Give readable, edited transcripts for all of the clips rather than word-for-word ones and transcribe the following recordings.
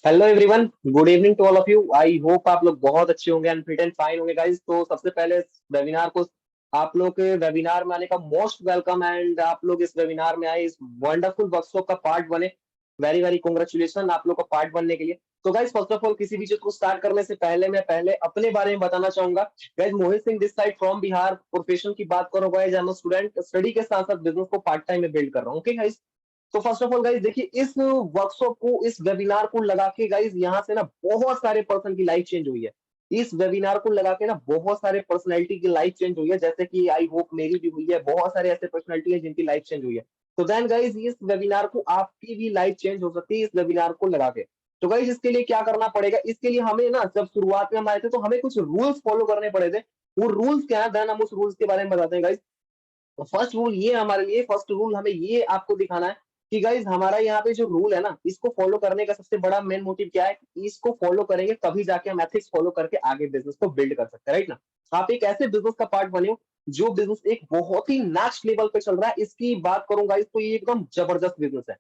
Hello everyone. Good evening to all of you. I hope आप लोग बहुत अच्छे होंगे एंड फिट एंड फाइन होंगे गाइस। तो सबसे पहले इस वेबिनार को आप लोग के वेबिनार में आने का मोस्ट वेलकम एंड आप लोग इस वेबिनार में आए, इस वंडरफुल वर्कशॉप का पार्ट बने। वेरी वेरी कॉन्ग्रेचुलेशन आप लोग का पार्ट बनने के लिए। तो गाइस फर्स्ट ऑफ ऑल किसी भी चीज को स्टार्ट करने से पहले मैं पहले अपने बारे में बताना चाहूंगा। Guys Mohit Singh this side from Bihar. Profession की बात करो guys, I am student, study के साथ साथ बिजनेस को पार्ट टाइम में बिल्ड कर रहा हूँ। Okay guys. तो फर्स्ट ऑफ ऑल गाइज देखिए, इस वर्कशॉप को, इस वेबिनार को लगा के गाइज यहाँ से ना बहुत सारे पर्सन की लाइफ चेंज हुई है। इस वेबिनार को लगा के ना बहुत सारे पर्सनैलिटी की लाइफ चेंज हुई है, जैसे कि आई होप मेरी भी हुई है। बहुत सारे ऐसे पर्सनैलिटी है जिनकी लाइफ चेंज हुई है। तो देन गाइज इस वेबिनार को आपकी भी लाइफ चेंज हो सकती है इस वेबिनार को लगा के। तो गाइज इसके लिए क्या करना पड़ेगा, इसके लिए हमें ना जब शुरुआत में हम आए थे तो हमें कुछ रूल्स फॉलो करने पड़े थे। वो रूल्स क्या है, देन हम उस रूल्स के बारे में बताते हैं गाइज। तो फर्स्ट रूल ये हमारे लिए, फर्स्ट रूल हमें ये आपको दिखाना है कि गाइज हमारा यहाँ पे जो रूल है ना, इसको फॉलो करने का सबसे बड़ा मेन मोटिव क्या है कि इसको फॉलो करेंगे तभी जाके हम एथिक्स फॉलो करके आगे बिजनेस को बिल्ड कर सकते हैं, राइट ना। आप एक ऐसे बिजनेस का पार्ट बने हो जो बिजनेस एक बहुत ही नेक्स्ट लेवल पे चल रहा है। इसकी बात करूं गाइज तो ये एकदम जबरदस्त बिजनेस है।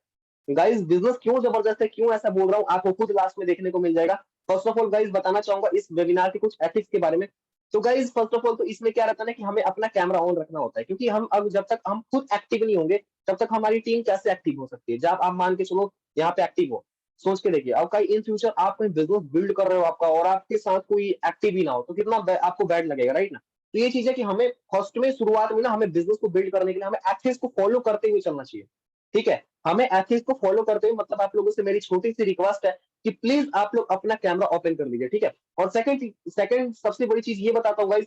गाइज बिजनेस क्यों जबरदस्त है, क्यों ऐसा बोल रहा हूँ, आपको खुद लास्ट में देखने को मिल जाएगा। फर्स्ट ऑफ ऑल गाइज बताना चाहूंगा इस वेबिनार के कुछ एथिक्स के बारे में। तो गाइज फर्स्ट ऑफ ऑल तो इसमें क्या रहता है ना कि हमें अपना कैमरा ऑन रखना होता है, क्योंकि हम अब जब तक हम खुद एक्टिव नहीं होंगे तब तक हमारी टीम कैसे एक्टिव हो सकती है। जब आप मान के चलो यहाँ पे एक्टिव हो, सोच के देखिए, अब कहीं इन फ्यूचर आप कोई बिजनेस बिल्ड कर रहे हो आपका और आपके साथ कोई एक्टिव ही ना हो तो कितना आपको बैड लगेगा, राइट ना। तो ये चीज है कि हमें फर्स्ट में शुरुआत में ना हमें बिजनेस को बिल्ड करने के लिए हमें एथिक्स को फॉलो करते हुए चलना चाहिए। ठीक है, हमें एथिक्स को फॉलो करते हुए, मतलब आप लोगों से मेरी छोटी सी रिक्वेस्ट है कि प्लीज आप लोग अपना कैमरा ओपन कर लीजिए, ठीक है। और सेकंड सेकंड सबसे बड़ी चीज ये बताता हूँ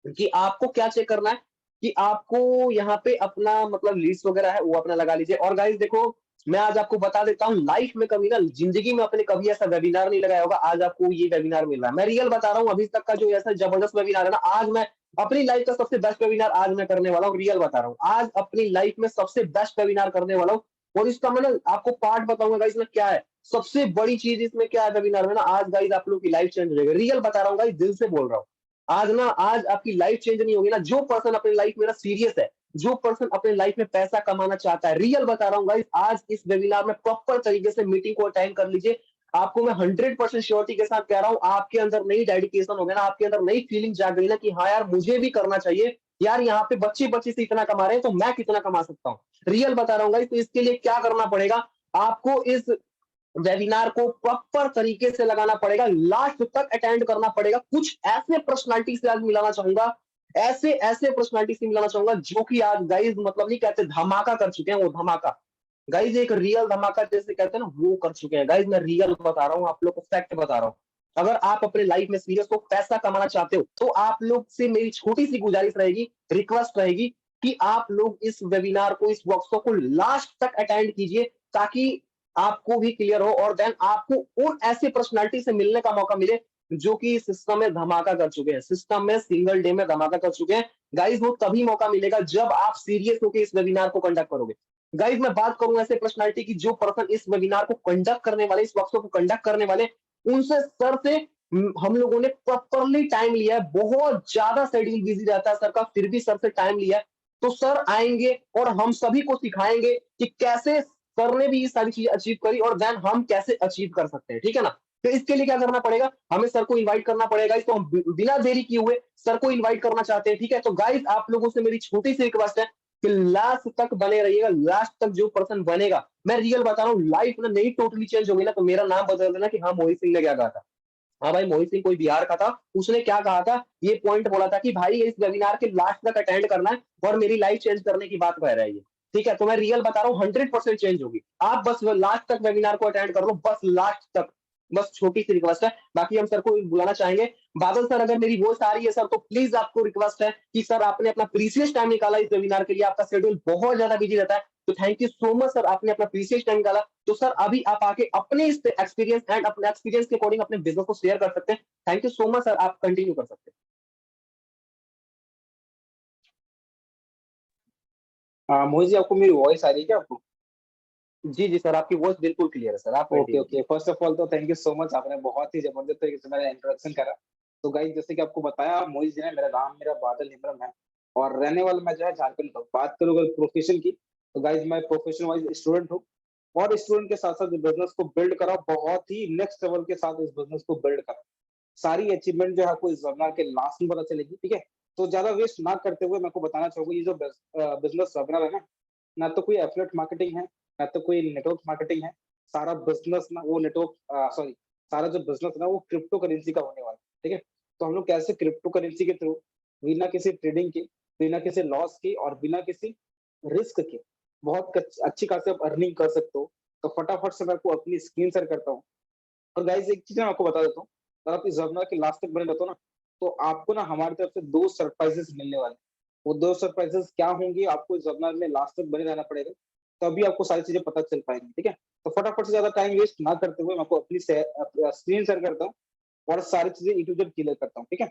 कि आपको क्या चेक करना है कि आपको यहाँ पे अपना मतलब लीड्स वगैरह है वो अपना लगा लीजिए। और गाइस देखो, मैं आज आपको बता देता हूँ, लाइफ में कभी ना, जिंदगी में अपने कभी ऐसा वेबिनार नहीं लगाया होगा, आज आपको ये वेबिनार मिल रहा है। मैं रियल बता रहा हूँ, अभी तक का जो ऐसा जबरदस्त वेबिनार है ना, आज मैं अपनी लाइफ का सबसे बेस्ट वेबिनार आज मैं करने वाला हूँ। रियल बता रहा हूँ, आज अपनी लाइफ में सबसे बेस्ट वेबिनार करने वाला हूँ। और इसका मैं ना आपको पार्ट बताऊंगा गाइस में क्या है सबसे बड़ी चीज, इसमें क्या है वेबिनार में ना, आज गाइस आप लोग की लाइफ चेंज हो जाएगी। रियल बता रहा हूँ गाइस, दिल से बोल रहा हूँ। आज ना, आज आपकी लाइफ चेंज नहीं होगी ना, जो पर्सन अपनी लाइफ में ना सीरियस है, जो पर्सन अपने लाइफ में पैसा कमाना चाहता है, रियल बता रहा हूँ गाइस, आज इस वेबिनार में प्रॉपर तरीके से मीटिंग को अटेंड कर लीजिए। आपको मैं 100% श्योरिटी के साथ कह रहा हूँ, आपके अंदर नई डेडिकेशन हो गया ना, आपके अंदर नई फीलिंग जाग गई ना कि हाँ यार मुझे भी करना चाहिए। यार यहाँ पे बच्चे बच्चे से इतना कमा रहे हैं तो मैं कितना कमा सकता हूँ। रियल बता रहा हूँ गाइस। तो इसके लिए क्या करना पड़ेगा, आपको इस वेबिनार को प्रॉपर तरीके से लगाना पड़ेगा, लास्ट तक अटेंड करना पड़ेगा। कुछ ऐसे पर्सनालिटी से आज मिलाना चाहूंगा, ऐसे ऐसे पर्सनालिटी से मिलाना चाहूंगा जो कि आज गाइज मतलब नहीं कहते धमाका कर चुके हैं, वो धमाका गाइज एक रियल धमाका जैसे कहते हैं ना वो कर चुके हैं। गाइज मैं रियल बता रहा हूँ, आप लोग को फैक्ट बता रहा हूँ। अगर आप अपने लाइफ में सीरियस हो, पैसा कमाना चाहते हो, तो आप लोग से मेरी छोटी सी गुजारिश रहेगी, रिक्वेस्ट रहेगी कि आप लोग इस वेबिनार को, इस वर्कशॉप को लास्ट तक अटेंड कीजिए, ताकि आपको भी क्लियर हो और देन आपको उन ऐसे पर्सनालिटी से मिलने का मौका मिले जो कि सिस्टम में धमाका कर चुके हैं, सिस्टम में सिंगल डे में धमाका कर चुके हैं। गाइज वो तभी मौका मिलेगा जब आप सीरियस होकर इस वेबिनार को कंडक्ट करोगे। गाइज मैं बात करूं ऐसे पर्सनालिटी की, जो पर्सन इस वेबिनार को कंडक्ट करने वाले, इस वर्कशॉप को कंडक्ट करने वाले, उनसे सर से हम लोगों ने प्रॉपरली टाइम लिया है। बहुत ज्यादा शेड्यूल बिजी रहता है सर का, फिर भी सर से टाइम लिया है। तो सर आएंगे और हम सभी को सिखाएंगे कि कैसे सर ने भी ये सारी चीजें अचीव करी और देन हम कैसे अचीव कर सकते हैं, ठीक है ना। तो इसके लिए क्या करना पड़ेगा, हमें सर को इनवाइट करना पड़ेगा। तो हम बिना देरी किए हुए सर को इनवाइट करना चाहते हैं, ठीक है। तो गाइस आप लोगों से मेरी छोटी सी रिक्वेस्ट है कि लास्ट तक बने रहिएगा। लास्ट तक जो पर्सन बनेगा, मैं रियल बता रहा हूँ, लाइफ ना नहीं टोटली चेंज हो गई ना, तो मेरा नाम बदल देना कि हाँ मोहित सिंह ने क्या कहा था। हाँ भाई, मोहित सिंह कोई बिहार का था, उसने क्या कहा था, ये पॉइंट बोला था कि भाई इस वेबिनार के लास्ट तक अटेंड करना है और मेरी लाइफ चेंज करने की बात कह रहा है ये। ठीक है, तो मैं रियल बता रहा हूँ, 100% चेंज होगी। आप बस लास्ट तक वेबिनार को अटेंड कर लो, बस लास्ट तक। बस छोटी सी रिक्वेस्ट है, बाकी हम सर को बुलाना चाहेंगे। बादल सर, अगर मेरी वॉइस आ रही है सर, तो प्लीज आपको रिक्वेस्ट है कि सर आपने अपना प्रीसियस टाइम निकाला इस वेबिनार के लिए, आपका शेड्यूल बहुत ज्यादा बिजी रहता है, तो thank you so much sir, आपने अपना प्रीसियस टाइम निकाला। तो सर अभी आप आके अपने इस एक्सपीरियंस एंड अपने एक्सपीरियंस के अकॉर्डिंग अपने बिजनेस को शेयर कर सकते हैं। Thank you so much sir, आप कंटिन्यू कर सकते मोहित जी, आपको मेरी वॉइस आ रही है क्या आपको? हैं। जी जी सर, आपकी वॉइस बिल्कुल क्लियर है सर, आप ओके कंटिन्यू ओके, कीजिए। फर्स्ट ऑफ ऑल तो थैंक यू सो मच, आपने बहुत ही जबरदस्त तरीके से मेरा इंट्रोडक्शन करा। तो गाइस, जैसे कि आपको बताया, मोहित जी ने, मेरा बादल हिमरम है और रहने वाला मैं जो है झारखंड का हूँ। बात करूँ अगर प्रोफेशन की, तो गाइस मैं प्रोफेशन वाइज स्टूडेंट हूँ और स्टूडेंट के साथ साथ बिजनेस को बिल्ड करा, बहुत ही नेक्स्ट लेवल के साथ इस बिजनेस को बिल्ड करा। सारी अचीवमेंट जो है आपको इस वेबिनार के लास्ट में पता चलेगी, ठीक है। तो ज्यादा वेस्ट ना करते हुए मैं आपको बताना चाहूंगा, ये जो बिजनेस वेबिनार है ना तो कोई एफिलिएट मार्केटिंग है, ना तो कोई नेटवर्क मार्केटिंग है। सारा बिजनेस ना वो नेटवर्क सॉरी सारा जो बिजनेस ना वो क्रिप्टो करेंसी का होने वाला है, ठीक है। तो हम लोग कैसे क्रिप्टो करेंसी के थ्रू बिना किसी ट्रेडिंग के, बिना किसी लॉस के और बिना किसी रिस्क के बहुत अच्छी खासी आप अर्निंग कर सकते हो। तो फटाफट से मैं आपको अपनी स्क्रीन शेयर करता हूँ। और गाइस एक चीज मैं आपको बता देता हूँ, अगर आप इस वेबिनार के लास्ट तक बने रहते हो ना, तो आपको ना हमारी तरफ से 2 सरप्राइजेस मिलने वाले हैं। वो 2 सरप्राइजेस क्या होंगी, आपको इस वेबिनार में लास्ट तक बने रहना पड़ेगा, तभी आपको सारी चीजें पता चल पाएंगी, ठीक है। तो फटाफट से ज्यादा टाइम वेस्ट ना करते हुए मैं आपको अपनी स्क्रीन शेयर करता हूँ और सारी चीजें ए टू जेड क्लियर करता हूँ, ठीक है।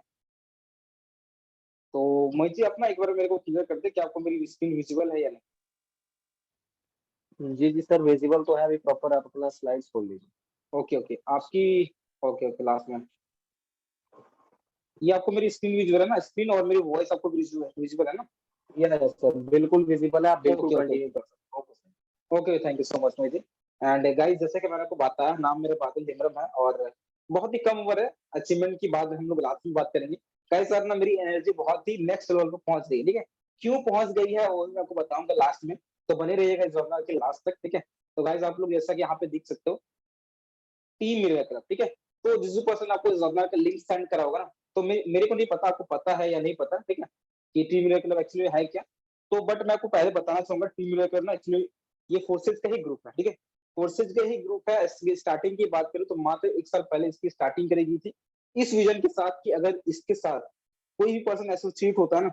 तो मोहित जी, आप ना एक बार मेरे को क्लियर कर दे कि आपको मेरी स्क्रीन विजिबल है या नहीं। जी, जी सर, विजिबल तो है। अभी प्रॉपर आप अपना स्लाइड्स खोल लीजिए। ओके ओके आपकी ओके ओके लास्ट में ये आपको मेरी स्क्रीन विजिबल है ना, स्क्रीन और मेरी वॉइस आपको विजिबल है ना। यस सर, बिल्कुल विजिबल है। आप बिल्कुल ओके ओके कंटिन्यू कर सकते हो। Okay sir. Okay thank you so much Mohit ji. And guys जैसे कि मैंने आपको बताया, नाम मेरा बादल हेमरम है और बहुत ही कम उम्र है। अचीवमेंट की बात हम लोग लास्ट में बात करेंगे। गाइस सर ना मेरी एनर्जी बहुत ही नेक्स्ट लेवल पे पहुंच गई है, ठीक है। क्यों पहुंच गई है वो मैं आपको बताऊंगा लास्ट में, तो बने रहिएगा इस वेबिनार के लास्ट तक, ठीक है। तो गाइस आप लोग जैसा कि यहाँ पे देख सकते हो, टीम मेरे तरफ, ठीक है। तो जिस पर्सन आपको इस वेबिनार का लिंक सेंड करा होगा ना, तो मेरे को नहीं पता आपको पता है या नहीं पता, ठीक है, कि टीम मेरे क्लब एक्चुअली है क्या। तो बट मैं आपको पहले बताना चाहूंगा, टीम मेरे क्लब ना एक्चुअली ये फोर्सेज का ही ग्रुप है, ठीक है। फोर्सेज का ही ग्रुप है। इसकी स्टार्टिंग की बात करूं तो मात्र 1 साल पहले इसकी स्टार्टिंग करी गई थी, इस विजन के साथ कि अगर इसके साथ कोई भी पर्सन एसोसिएट होता है ना,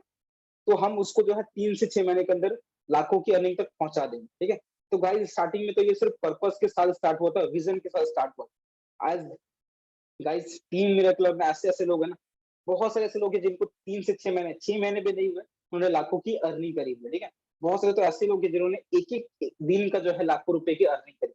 तो हम उसको जो है 3 से 6 महीने के अंदर लाखों की अर्निंग तक पहुंचा देंगे, ठीक है। तो गाइस स्टार्टिंग में तो ये सिर्फ पर्पस के साथ स्टार्ट हुआ था, विजन के साथ स्टार्ट हुआ। आज गाइस टीम मेरा क्लब में ऐसे ऐसे लोग हैं ना, बहुत सारे ऐसे लोग हैं जिनको 3 से 6 महीने, 6 महीने भी नहीं हुए, उन्होंने लाखों की अर्निंग करी हुई है, ठीक है। बहुत सारे तो ऐसे लोग हैं जिन्होंने एक एक दिन का जो है लाखों रुपए की अर्निंग करी।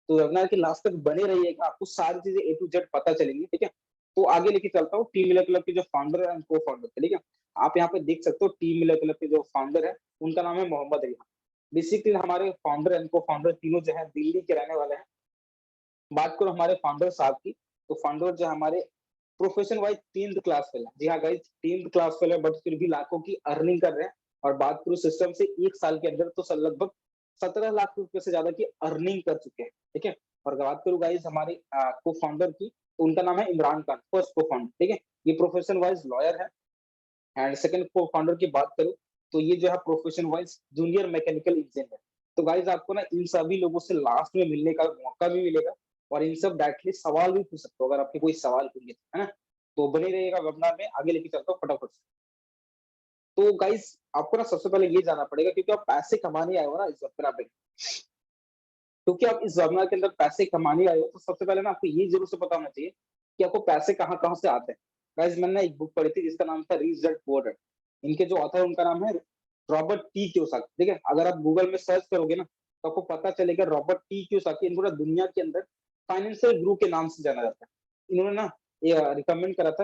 तो वेबिनार के लास्ट तक बने रहिएगा, आपको सारी चीजें ए टू जेड पता चलेंगी, ठीक है। तो आगे लेके चलता हूँ टीम मिलर क्लब के जो फाउंडर है को फाउंडर, ठीक है। आप यहाँ पे देख सकते हो टीम मिलर क्लब के जो फाउंडर है उनका नाम है मोहम्मद रिहा। बेसिकली हमारे फाउंडर एंड को फाउंडर तीनों जो है दिल्ली के रहने वाले हैं। बात करो हमारे फाउंडर साहब की, तो फाउंडर जो हमारे profession wise 10th class fail है। जी हाँ गाइस, 10th क्लास फेल है, बट फिर भी लाखों की अर्निंग कर रहे हैं। और बात करूं सिस्टम से 1 साल के अंदर तो लगभग 17 लाख रुपए से ज्यादा की अर्निंग कर चुके हैं, ठीक है। और बात करूं गाइस हमारे को फाउंडर की, तो उनका नाम है इमरान खान, फर्स्ट को फाउंडर, ठीक है। ये प्रोफेशन वाइज लॉयर है। एंड सेकंड को फाउंडर की बात करूं, तो ये जो है profession wise junior mechanical engineer. तो गाइस आपको ना इन सभी लोगों से लास्ट में मिलने का मौका भी मिलेगा और इन सब डायरेक्टली सवाल भी पूछ सकते हो अगर आपके कोई सवाल होंगे, है ना। तो बने रहिएगा वेबिनार में, आगे लेके चलता हूँ फटाफट से। तो गाइस आपको ना सबसे पहले ये जानना पड़ेगा, क्योंकि आप पैसे कमाने आए हो ना इस वेबिनार पे, क्योंकि आप इस वेबिनार के अंदर पैसे कमाने आए हो, तो सबसे पहले ना आपको ये जरूर से पता होना चाहिए कि आपको पैसे कहाँ कहाँ से आते हैं। गाइस मैंने एक बुक पढ़ी थी जिसका नाम था रिच डैड पुअर डैड। इनके जो ऑथर उनका नाम है रॉबर्ट टी कियोसाकी, ठीक है। अगर आप गूगल में सर्च करोगे ना, तो आपको पता चलेगा रॉबर्ट टी कियोसाकी, इनको ना दुनिया के अंदर फाइनेंशियल गुरु के नाम से जाना जाता है। इन्होंने ना ये रिकमेंड करा था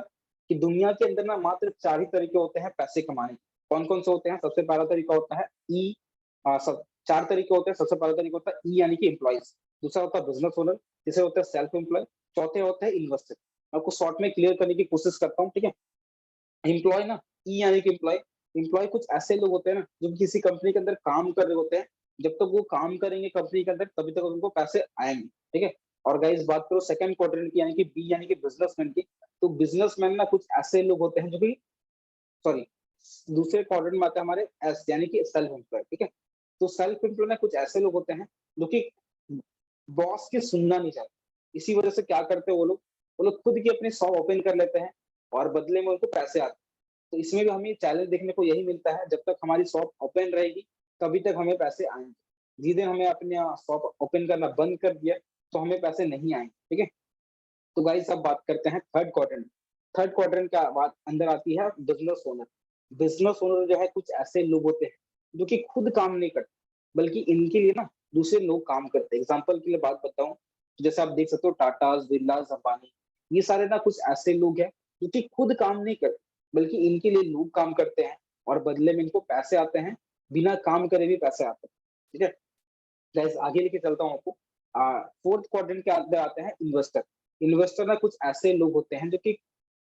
कि दुनिया के अंदर ना मात्र 4 ही तरीके होते हैं पैसे कमाने के। कौन कौन से होते हैं? सबसे पहला तरीका होता है ई, सब 4 तरीके होते हैं। सबसे पहला तरीका होता है ई यानी कि एम्प्लॉइज, दूसरा होता है बिजनेस ओनर, तीसरा होता है सेल्फ एम्प्लॉय, चौथे होते हैं इन्वेस्टर। आपको शॉर्ट में क्लियर करने की कोशिश करता हूँ, ठीक है। एम्प्लॉय ना, ई यानी कि एम्प्लॉय, एम्प्लॉय कुछ ऐसे लोग होते हैं ना जो किसी कंपनी के अंदर काम कर रहे होते हैं। जब तक वो काम करेंगे कंपनी के अंदर तभी तक उनको पैसे आएंगे, ठीक है। और गाइस बात करो सेकंड क्वाड्रेंट की यानी कि बी यानी कि बिजनेसमैन की, तो बिजनेसमैन ना कुछ ऐसे लोग होते हैं जो कि सॉरी दूसरे क्वाड्रेंट में आता है हमारे एस यानी कि सेल्फ एम्प्लॉय, ठीक है। तो सेल्फ एम्प्लॉय में कुछ ऐसे लोग होते हैं जो कि बॉस की सुनना नहीं चाहते। इसी वजह से क्या करते हैं वो लोग खुद की अपनी शॉप ओपन कर लेते हैं और बदले में उनको पैसे आते हैं। तो इसमें भी हमें चैलेंज देखने को यही मिलता है, जब तक हमारी शॉप ओपन रहेगी तभी तक हमें पैसे आएंगे। जिस दिन हमने अपने शॉप ओपन करना बंद कर दिया तो हमें पैसे नहीं आएंगे, ठीक है। तो गाइस अब बात करते हैं थर्ड क्वाड्रेंट। थर्ड क्वाड्रेंट का बात अंदर आती है बिजनेस ओनर। बिजनेस ओनर जो है कुछ ऐसे लोग होते हैं जो कि खुद काम नहीं करते, बल्कि इनके लिए ना दूसरे लोग काम करते हैं। एग्जाम्पल के लिए बात बताऊं, जैसे आप देख सकते हो टाटा, बिरला, अंबानी, ये सारे ना कुछ ऐसे लोग हैं जो कि खुद काम नहीं करते, बल्कि इनके लिए लोग काम करते हैं और बदले में इनको पैसे आते हैं। बिना काम करे भी पैसे आते हैं, ठीक है। गाइस आगे लेके चलता हूँ आपको। फोर्थ क्वाड्रेंट के अंदर आते हैं इन्वेस्टर। इन्वेस्टर ना कुछ ऐसे लोग होते हैं जो कि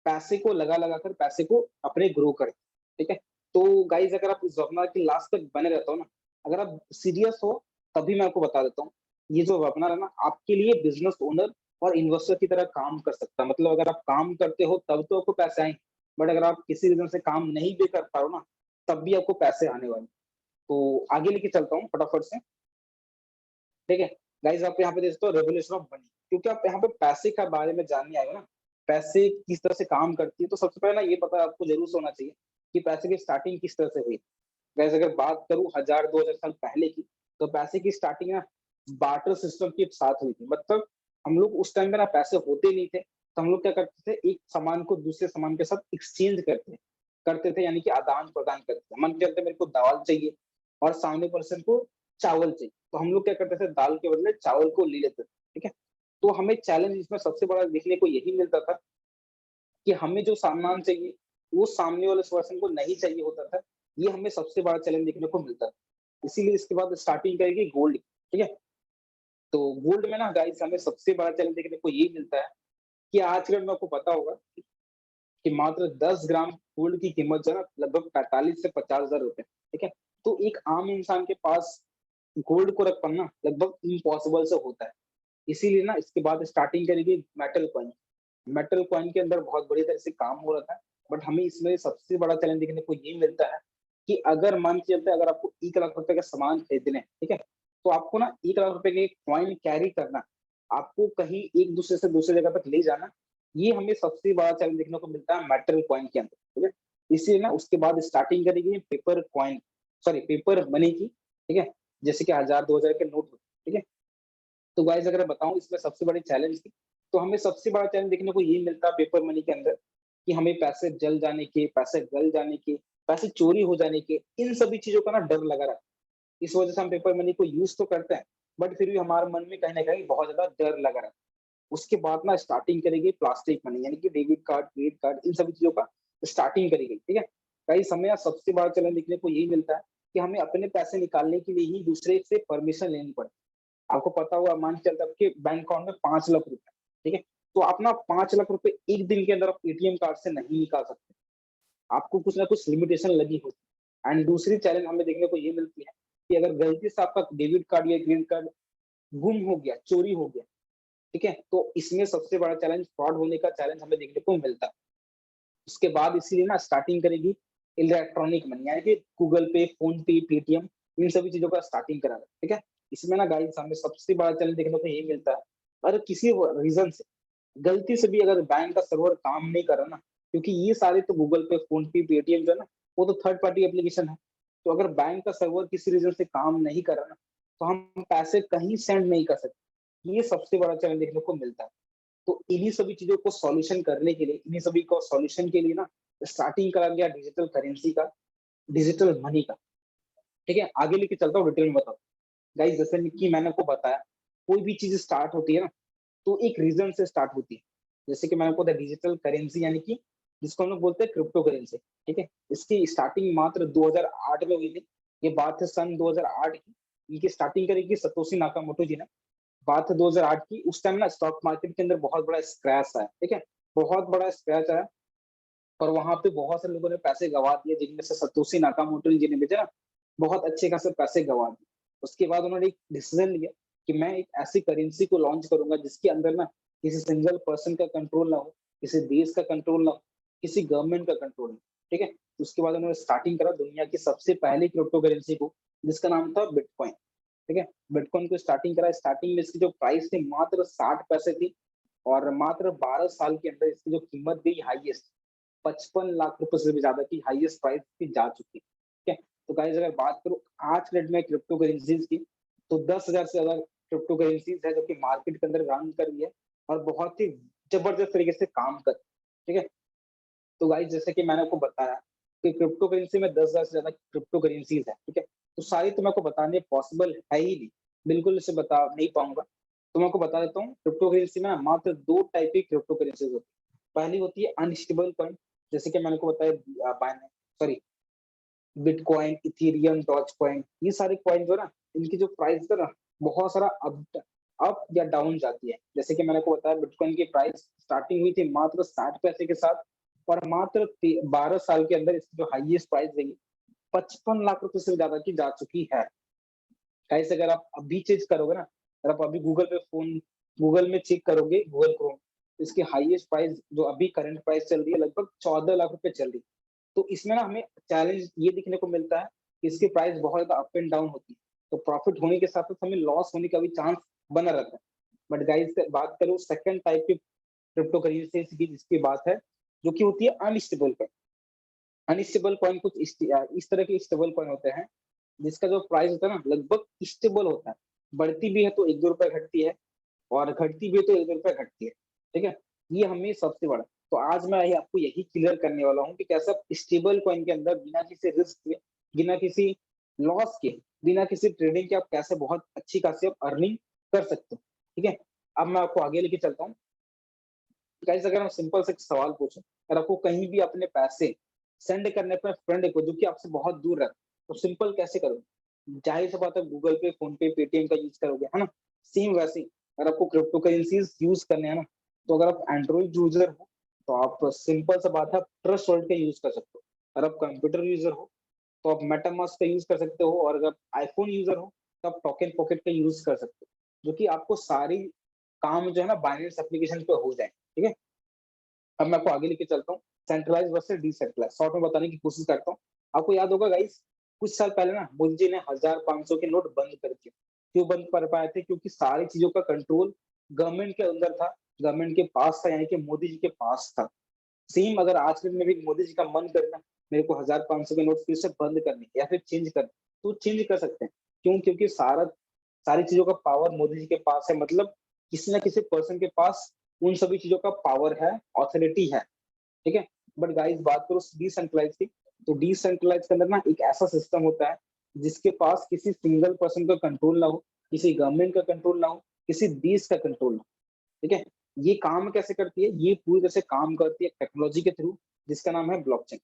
पैसे को लगा कर पैसे को अपने ग्रो करते हैं, ठीक है? तो गाइस अगर आप इस वेबिनार के लास्ट तक बने रहते हो ना, अगर आप सीरियस हो तभी मैं आपको बता देता हूँ, ये जो वेबिनार है ना आपके लिए बिजनेस ओनर और इन्वेस्टर की तरह काम कर सकता है। मतलब अगर आप काम करते हो तब तो आपको पैसे आएंगे, बट अगर आप किसी रीजन से काम नहीं भी कर पा रहे हो ना, तब भी आपको पैसे आने वाले हैं। तो आगे लेके चलता हूँ फटाफट से, ठीक है? गाइस आप यहाँ पे देख सकते हो रेवोल्यूशन ऑफ मनी, क्योंकि आप यहाँ पे पैसे के बारे में जानने आए हो ना, पैसे किस तरह से काम करती है, तो सबसे पहले ना ये पता आपको जरूर से होना चाहिए कि पैसे की स्टार्टिंग किस तरह से हुई। गाइस अगर बात करूँ 1000-2000 साल पहले की, तो पैसे की स्टार्टिंग ना बार्टर सिस्टम के साथ हुई थी। मतलब हम लोग उस टाइम पे ना पैसे होते नहीं थे, तो हम लोग क्या करते थे, एक सामान को दूसरे सामान के साथ एक्सचेंज करते थे, यानी कि आदान-प्रदान करते थे। मान के चलते मेरे को दाल चाहिए और सामने पर्सन को चावल चाहिए, तो हम लोग क्या करते थे, दाल के बदले चावल को ले लेते थे, ठीक है? तो हमें चैलेंज इसमें सबसे बड़ा देखने को यही मिलता था कि हमें जो सामान चाहिए, वो सामने वाले पर्सन को नहीं चाहिए होता था। ये हमें सबसे बड़ा चैलेंज देखने को मिलता था। इसीलिए इसके बाद स्टार्टिंग करेगी गोल्ड, ठीक है? तो गोल्ड में ना गाइस हमें सबसे बड़ा चैलेंज देखने को ये मिलता है कि आज के डेट में आपको पता होगा कि मात्र 10 ग्राम गोल्ड की कीमत जो है ना लगभग 45 से 50,000 रुपए, ठीक है? तो एक आम इंसान के पास गोल्ड को रख पाना लगभग इम्पॉसिबल से होता है। इसीलिए ना इसके बाद स्टार्टिंग करेगी मेटल कॉइन। मेटल कॉइन के अंदर बहुत बड़ी तरह से काम हो रहा था, बट हमें इसमें सबसे बड़ा चैलेंज देखने को ये मिलता है कि अगर मान के चलते अगर आपको 1 लाख रुपए का सामान खरीदने हैं, ठीक है? तो आपको ना 1 लाख रुपए के कॉइन कैरी करना, आपको कहीं एक दूसरे से दूसरी जगह तक ले जाना, ये हमें सबसे बड़ा चैलेंज देखने को मिलता है मेटल कॉइन के अंदर, ठीक है? इसलिए ना उसके बाद स्टार्टिंग करेगी paper coin, sorry paper money की, ठीक है? जैसे कि 1000-2000 के नोट होते हैं, ठीक है? तो गाइस अगर मैं बताऊँ इसमें सबसे बड़ी चैलेंज थी, तो हमें सबसे बड़ा चैलेंज देखने को ये मिलता है पेपर मनी के अंदर कि हमें पैसे जल जाने के, पैसे गल जाने के, पैसे चोरी हो जाने के, इन सभी चीज़ों का ना डर लगा रहता है। इस वजह से हम पेपर मनी को यूज़ तो करते हैं, बट फिर भी हमारे मन में कहीं न कहीं बहुत ज़्यादा डर लगा रहता है। उसके बाद ना स्टार्टिंग करेगी प्लास्टिक मनी, यानी कि डेबिट कार्ड, क्रेडिट कार्ड, इन सभी चीज़ों का स्टार्टिंग करी गई, ठीक है? कई समय यहाँ सबसे बड़ा चैलेंज देखने को यही मिलता है कि हमें अपने पैसे निकालने के लिए ही दूसरे से परमिशन लेनी पड़ती है। आपको पता होगा, मान के चलते हैं आपके बैंक अकाउंट में 5 लाख रुपए, ठीक है? तो आप ना 5 लाख रुपए एक दिन के अंदर आप एटीएम कार्ड से नहीं निकाल सकते। आपको कुछ ना कुछ लिमिटेशन लगी होती है। एंड दूसरी चैलेंज हमें देखने को ये मिलती है कि अगर गलती से आपका डेबिट कार्ड या क्रेडिट कार्ड गुम हो गया, चोरी हो गया, ठीक है? तो इसमें सबसे बड़ा चैलेंज फ्रॉड होने का चैलेंज हमें देखने को मिलता है। उसके बाद इसीलिए ना स्टार्टिंग करेगी इलेक्ट्रॉनिक मनी, यानी कि गूगल पे, फ़ोन पे, पेटीएम, इन सभी चीज़ों का स्टार्टिंग करा है, ठीक है? इसमें ना गाइस हमें सबसे बड़ा चैलेंज देखने को यही मिलता है, अगर किसी व रीज़न से गलती से भी अगर बैंक का सर्वर काम नहीं कर रहा ना, क्योंकि ये सारे तो गूगल पे, फ़ोन पे, पेटीएम जो है ना, वो तो थर्ड पार्टी एप्लीकेशन है। तो अगर बैंक का सर्वर किसी रीज़न से काम नहीं कर रहा ना, तो हम पैसे कहीं सेंड नहीं कर सकते। ये सबसे बड़ा चैलेंज देखने को मिलता है। तो इन्हीं सभी चीज़ों को सॉल्यूशन करने के लिए, इन्हीं सभी को सॉल्यूशन के लिए ना स्टार्टिंग करा गया डिजिटल करेंसी का, डिजिटल मनी का, ठीक है? आगे लेके चलता हूँ, डिटेल में बताता हूँ। गाइस जैसे कि मैंने आपको बताया, कोई भी चीज़ स्टार्ट होती है ना, तो एक रीज़न से स्टार्ट होती है। जैसे कि मैंने आपको बताया डिजिटल करेंसी, यानी कि जिसको हम लोग बोलते हैं क्रिप्टो करेंसी, ठीक है? इसकी स्टार्टिंग मात्र 2008 में हुई थी। ये बात है सन 2008 की। इनकी स्टार्टिंग करी थी सतोशी नाकामोटो जी ने। बात है 2008 की। उस टाइम ना स्टॉक मार्केट के अंदर बहुत बड़ा क्रैश आया, ठीक है? बहुत बड़ा क्रैश आया और वहाँ पे बहुत से लोगों ने पैसे गँवा दिए, जिनमें से सतोशी नाकामोटो जी ने भी जो है ना, बहुत अच्छे खासे पैसे गँवा दिए। उसके बाद उन्होंने एक डिसीज़न लिया कि मैं एक ऐसी करेंसी को लॉन्च करूँगा जिसके अंदर ना किसी सिंगल पर्सन का कंट्रोल ना हो, किसी देश का कंट्रोल ना हो, किसी गवर्नमेंट का कंट्रोल ना हो, ठीक है? उसके बाद उन्होंने स्टार्टिंग करा दुनिया की सबसे पहली क्रिप्टो करेंसी को, जिसका नाम था बिटकॉइन, ठीक है? बिटकॉइन को स्टार्टिंग करा, स्टार्टिंग में इसकी जो प्राइस थी मात्र 60 पैसे थी और मात्र 12 साल के अंदर इसकी जो कीमत गई हाईएस्ट 55 लाख रुपए से भी ज्यादा की हाईएस्ट प्राइस की जा चुकी है, ठीक है? तो गाइस अगर बात करूँ आज के डेट में क्रिप्टो करेंसीज की, तो 10,000 से ज्यादा क्रिप्टो करेंसीज है जो कि मार्केट के अंदर रन कर रही है और बहुत ही जबरदस्त तरीके से काम कर, ठीक है? तो गाइस जैसे कि मैंने आपको बताया कि क्रिप्टो करेंसी में 10,000 से ज्यादा क्रिप्टो करेंसीज है, ठीक है? तो सारी तो मैं आपको बताने पॉसिबल है ही नहीं, बिल्कुल इसे बता नहीं पाऊंगा। तो मैं आपको बता देता हूँ, क्रिप्टो करेंसी में ना मात्र 2 टाइप की क्रिप्टो करेंसीज होती है। पहली होती है अनस्टेबल कॉइन, जैसे कि मैंने आपको बताया Binance, sorry, Bitcoin, Ethereum, Dogecoin, ये सारे कॉइन जो है ना, इनकी जो प्राइस है ना बहुत सारा अप या डाउन जाती है। जैसे कि मैंने आपको बताया बिटकॉइन की प्राइस स्टार्टिंग हुई थी मात्र 60 पैसे के साथ, और मात्र 12 साल के अंदर इसकी जो हाईएस्ट प्राइस रही 55 लाख रुपए से ज्यादा की जा चुकी है। गाइस अगर आप अभी चेक करोगे ना, अगर आप अभी गूगल में चेक करोगे, गूगल क्रोम, इसकी हाईएस्ट प्राइस जो अभी करंट प्राइस चल रही है लगभग 14 लाख रुपए चल रही है। तो इसमें ना हमें चैलेंज ये देखने को मिलता है कि इसकी प्राइस बहुत ज्यादा अप एंड डाउन होती है, तो प्रॉफिट होने के साथ साथ हमें लॉस होने का भी चांस बना रहता है। बट गाइस बात करूं सेकंड टाइप की क्रिप्टो करेंसी की जिसकी बात है, जो कि होती है अनस्टेबल कॉइन। अनस्टेबल कॉइन कुछ इस तरह के स्टेबल कॉइन होते हैं जिसका जो प्राइस होता है ना लगभग स्टेबल होता है, बढ़ती भी है तो 1-2 रुपए घटती है, और घटती भी है तो 1-2 रुपए घटती है। ठीक है, ये हमें सबसे बड़ा। तो आज मैं आपको यही क्लियर करने वाला हूँ कि कैसे आप स्टेबल कॉइन के अंदर बिना किसी रिस्क के, बिना किसी लॉस के, बिना किसी ट्रेडिंग के आप कैसे बहुत अच्छी खासी आप अर्निंग कर सकते हो। ठीक है, अब मैं आपको आगे लेके चलता हूँ। गाइस अगर हम सिंपल से एक सवाल पूछें, अगर आपको कहीं भी अपने पैसे सेंड करने अपने फ्रेंड को जो कि आपसे बहुत दूर रहता है, तो सिंपल कैसे करोगे? जाहिर सी बात है गूगल पे, फोन पे, पेटीएम का यूज करोगे, है ना? सेम वैसे ही अगर आपको क्रिप्टो करेंसीज यूज करने हैं ना, तो अगर आप एंड्रॉइड यूजर हो तो आप सिंपल सा बात है आप ट्रस्ट वॉलेट का यूज कर सकते हो। अगर आप कंप्यूटर यूजर हो तो आप मेटामास्क का यूज कर सकते हो, और अगर आईफोन यूजर हो तो आप टोकन पॉकेट का यूज कर सकते हो, जो कि आपको सारी काम जो है ना बाइनेंस एप्लीकेशन पे हो जाए। ठीक है, अब मैं आपको आगे लेके चलता हूँ, सेंट्रलाइज वर्सेस डिसेंट्रलाइज शॉर्ट में बताने की कोशिश करता हूँ। आपको याद होगा गाइस, कुछ साल पहले ना मोदी जी ने 1000-500 के नोट बंद कर दिए। क्यों बंद कर पाए थे? क्योंकि सारी चीजों का कंट्रोल गवर्नमेंट के अंदर था, गवर्नमेंट के पास था, यानी कि मोदी जी के पास था। सेम अगर आज के दिन में भी मोदी जी का मन करे ना, मेरे को 1000-500 के नोट फिर से बंद करने या फिर चेंज करने, तो चेंज कर सकते हैं। क्यों? क्योंकि सारी चीजों का पावर मोदी जी के पास है, मतलब किसी ना किसी पर्सन के पास उन सभी चीजों का पावर है, ऑथोरिटी है। ठीक है, बट गाइस बात करो डिसेंट्रलाइज की, तो डिसेंट्रलाइज के अंदर ना एक ऐसा सिस्टम होता है जिसके पास किसी सिंगल पर्सन का कंट्रोल ना हो, किसी गवर्नमेंट का कंट्रोल ना हो, किसी देश का कंट्रोल ना हो। ठीक है, ये काम कैसे करती है? ये पूरी तरह से काम करती है टेक्नोलॉजी के थ्रू, जिसका नाम है ब्लॉकचेन।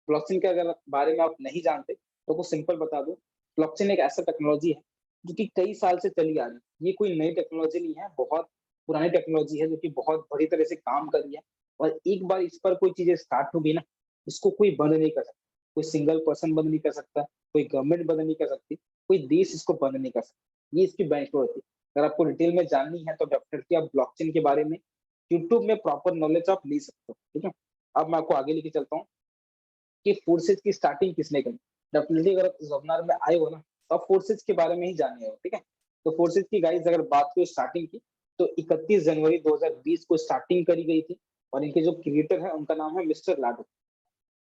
ब्लॉकचेन के अगर बारे में आप नहीं जानते तो कुछ सिंपल बता दूं, ब्लॉकचेन एक ऐसा टेक्नोलॉजी है जो कि कई साल से चली आ रही है। ये कोई नई टेक्नोलॉजी नहीं है, बहुत पुरानी टेक्नोलॉजी है जो कि बहुत बड़ी तरह से काम कर रही है। और एक बार इस पर कोई चीजें स्टार्ट होगी ना, इसको कोई बंद नहीं कर सकता। कोई सिंगल पर्सन बंद नहीं कर सकता, कोई गवर्नमेंट बंद नहीं कर सकती, कोई देश इसको बंद नहीं कर सकता। ये इसकी बैंक होती है। अगर आपको डिटेल में जाननी है तो डेफिनेटली आप ब्लॉकचेन के बारे में यूट्यूब में प्रॉपर नॉलेज आप ले सकते हो। ठीक है, अब मैं आपको आगे लेके चलता हूँ कि फोर्सेज की स्टार्टिंग किसने करी। डेफिनेटली अगर आप इस वेबिनार में आए हो ना, तो आप फोर्सेज के बारे में ही जाने हो। ठीक है, तो फोर्सेज की गाइस अगर बात करें स्टार्टिंग की, तो 31 जनवरी 2020 को स्टार्टिंग करी गई थी, और इनके जो क्रिएटर है उनका नाम है मिस्टर लाडो।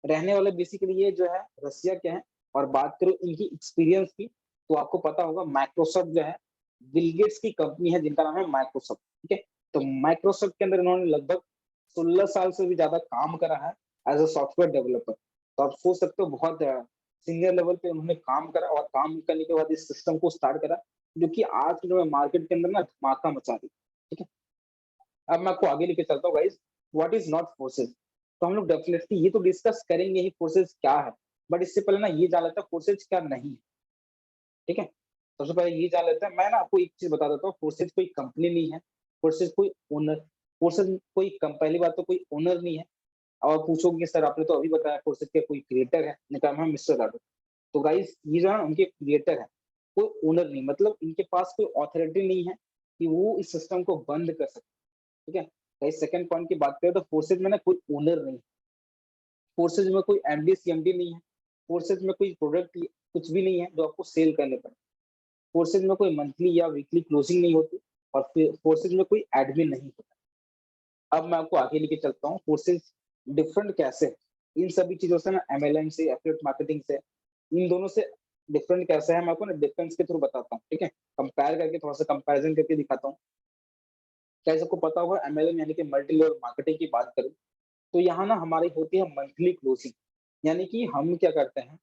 रहने वाले बेसिकली ये जो है रसिया के हैं। और बात करूं इनकी एक्सपीरियंस की, तो आपको पता होगा माइक्रोसॉफ्ट जो है बिल गेट्स की कंपनी है जिनका नाम है माइक्रोसॉफ्ट। ठीक है, तो माइक्रोसॉफ्ट के अंदर इन्होंने लगभग 16 साल से भी ज्यादा काम करा है एज अ सॉफ्टवेयर डेवलपर। तो आप सोच सकते हो बहुत सीनियर लेवल पे उन्होंने काम करा, और काम करने के बाद इस सिस्टम को स्टार्ट करा, जो कि आज के समय मार्केट के अंदर ना धमाका मचा रही है। ठीक है, अब मैं आपको आगे लेके चलता हूँ guys, what is not forces. तो हम लोग डेफिनेटली ये तो डिस्कस करेंगे ही फोर्सेज क्या है, बट इससे पहले ना ये जान लेते हैं फोर्सेज क्या नहीं है। ठीक है, सबसे पहले ये जान लेते हैं। मैं ना आपको एक चीज बता देता हूँ, फोर्सेज कोई कंपनी नहीं है, फोर्सेज कोई ओनर, फोर्सेज कोई पहली बात तो कोई ओनर नहीं है। और पूछोगे कि सर आपने तो अभी बताया फोर्सेज के कोई क्रिएटर है, इनका नाम है मिस्टर राडो। तो गाइस ये जो है उनके क्रिएटर है, कोई ओनर नहीं, मतलब इनके पास कोई ऑथोरिटी नहीं है कि वो इस सिस्टम को बंद कर सके। ठीक है, गाइस सेकंड पॉइंट की बात करें तो फोर्सेज में ना कोई ओनर नहीं, फोर्सेज में कोई एमडी सीएमडी नहीं है, फोर्सेज में कोई प्रोडक्ट कुछ भी नहीं है जो आपको सेल करने पड़े, फोर्सेज में कोई मंथली या वीकली क्लोजिंग नहीं होती, और फोर्सेज में कोई एडमिन नहीं होता। अब मैं आपको आगे लेके चलता हूँ, फोर्सेज डिफरेंट कैसे है इन सभी चीजों से ना, एमएलएम से, एफिलिएट मार्केटिंग से, इन दोनों से डिफरेंट कैसे है मैं आपको ना डिफरेंस के थ्रू बताता हूँ। ठीक है, कंपेयर करके थोड़ा सा कंपैरिजन करके दिखाता हूँ। क्या सबको पता होगा एमएलएम यानी कि मल्टी लेवल मार्केटिंग की बात करूँ, तो यहाँ ना हमारी होती है मंथली क्लोजिंग। यानी कि हम क्या करते हैं,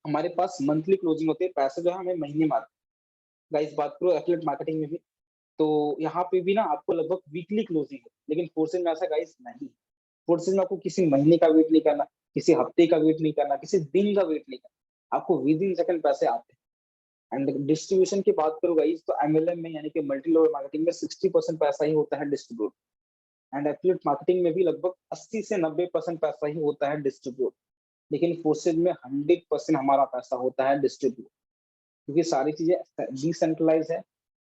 हमारे पास मंथली क्लोजिंग होती है, पैसे जो है हमें महीने में आते हैं। गाइस बात करो एफिलिएट मार्केटिंग में भी, तो यहाँ पे भी ना आपको लगभग वीकली क्लोजिंग है, लेकिन फोर्सेज में ऐसा गाइस नहीं। फोर्सेज में आपको किसी महीने का वेट नहीं करना, किसी हफ्ते का वेट नहीं करना, किसी दिन का वेट नहीं करना, आपको विद इन सेकंड पैसे आते हैं। एंड डिस्ट्रीब्यूशन की बात करूँ गाइस तो एमएलएम में यानी कि मल्टी लेवल मार्केटिंग में 60% पैसा ही होता है डिस्ट्रीब्यूट, एंड एफिलिएट मार्केटिंग में भी लगभग 80 से 90% पैसा ही होता है डिस्ट्रीब्यूट। लेकिन फोर्सेज में 100% हमारा पैसा होता है डिस्ट्रीब्यूट, क्योंकि सारी चीजें डिसेंट्रलाइज है,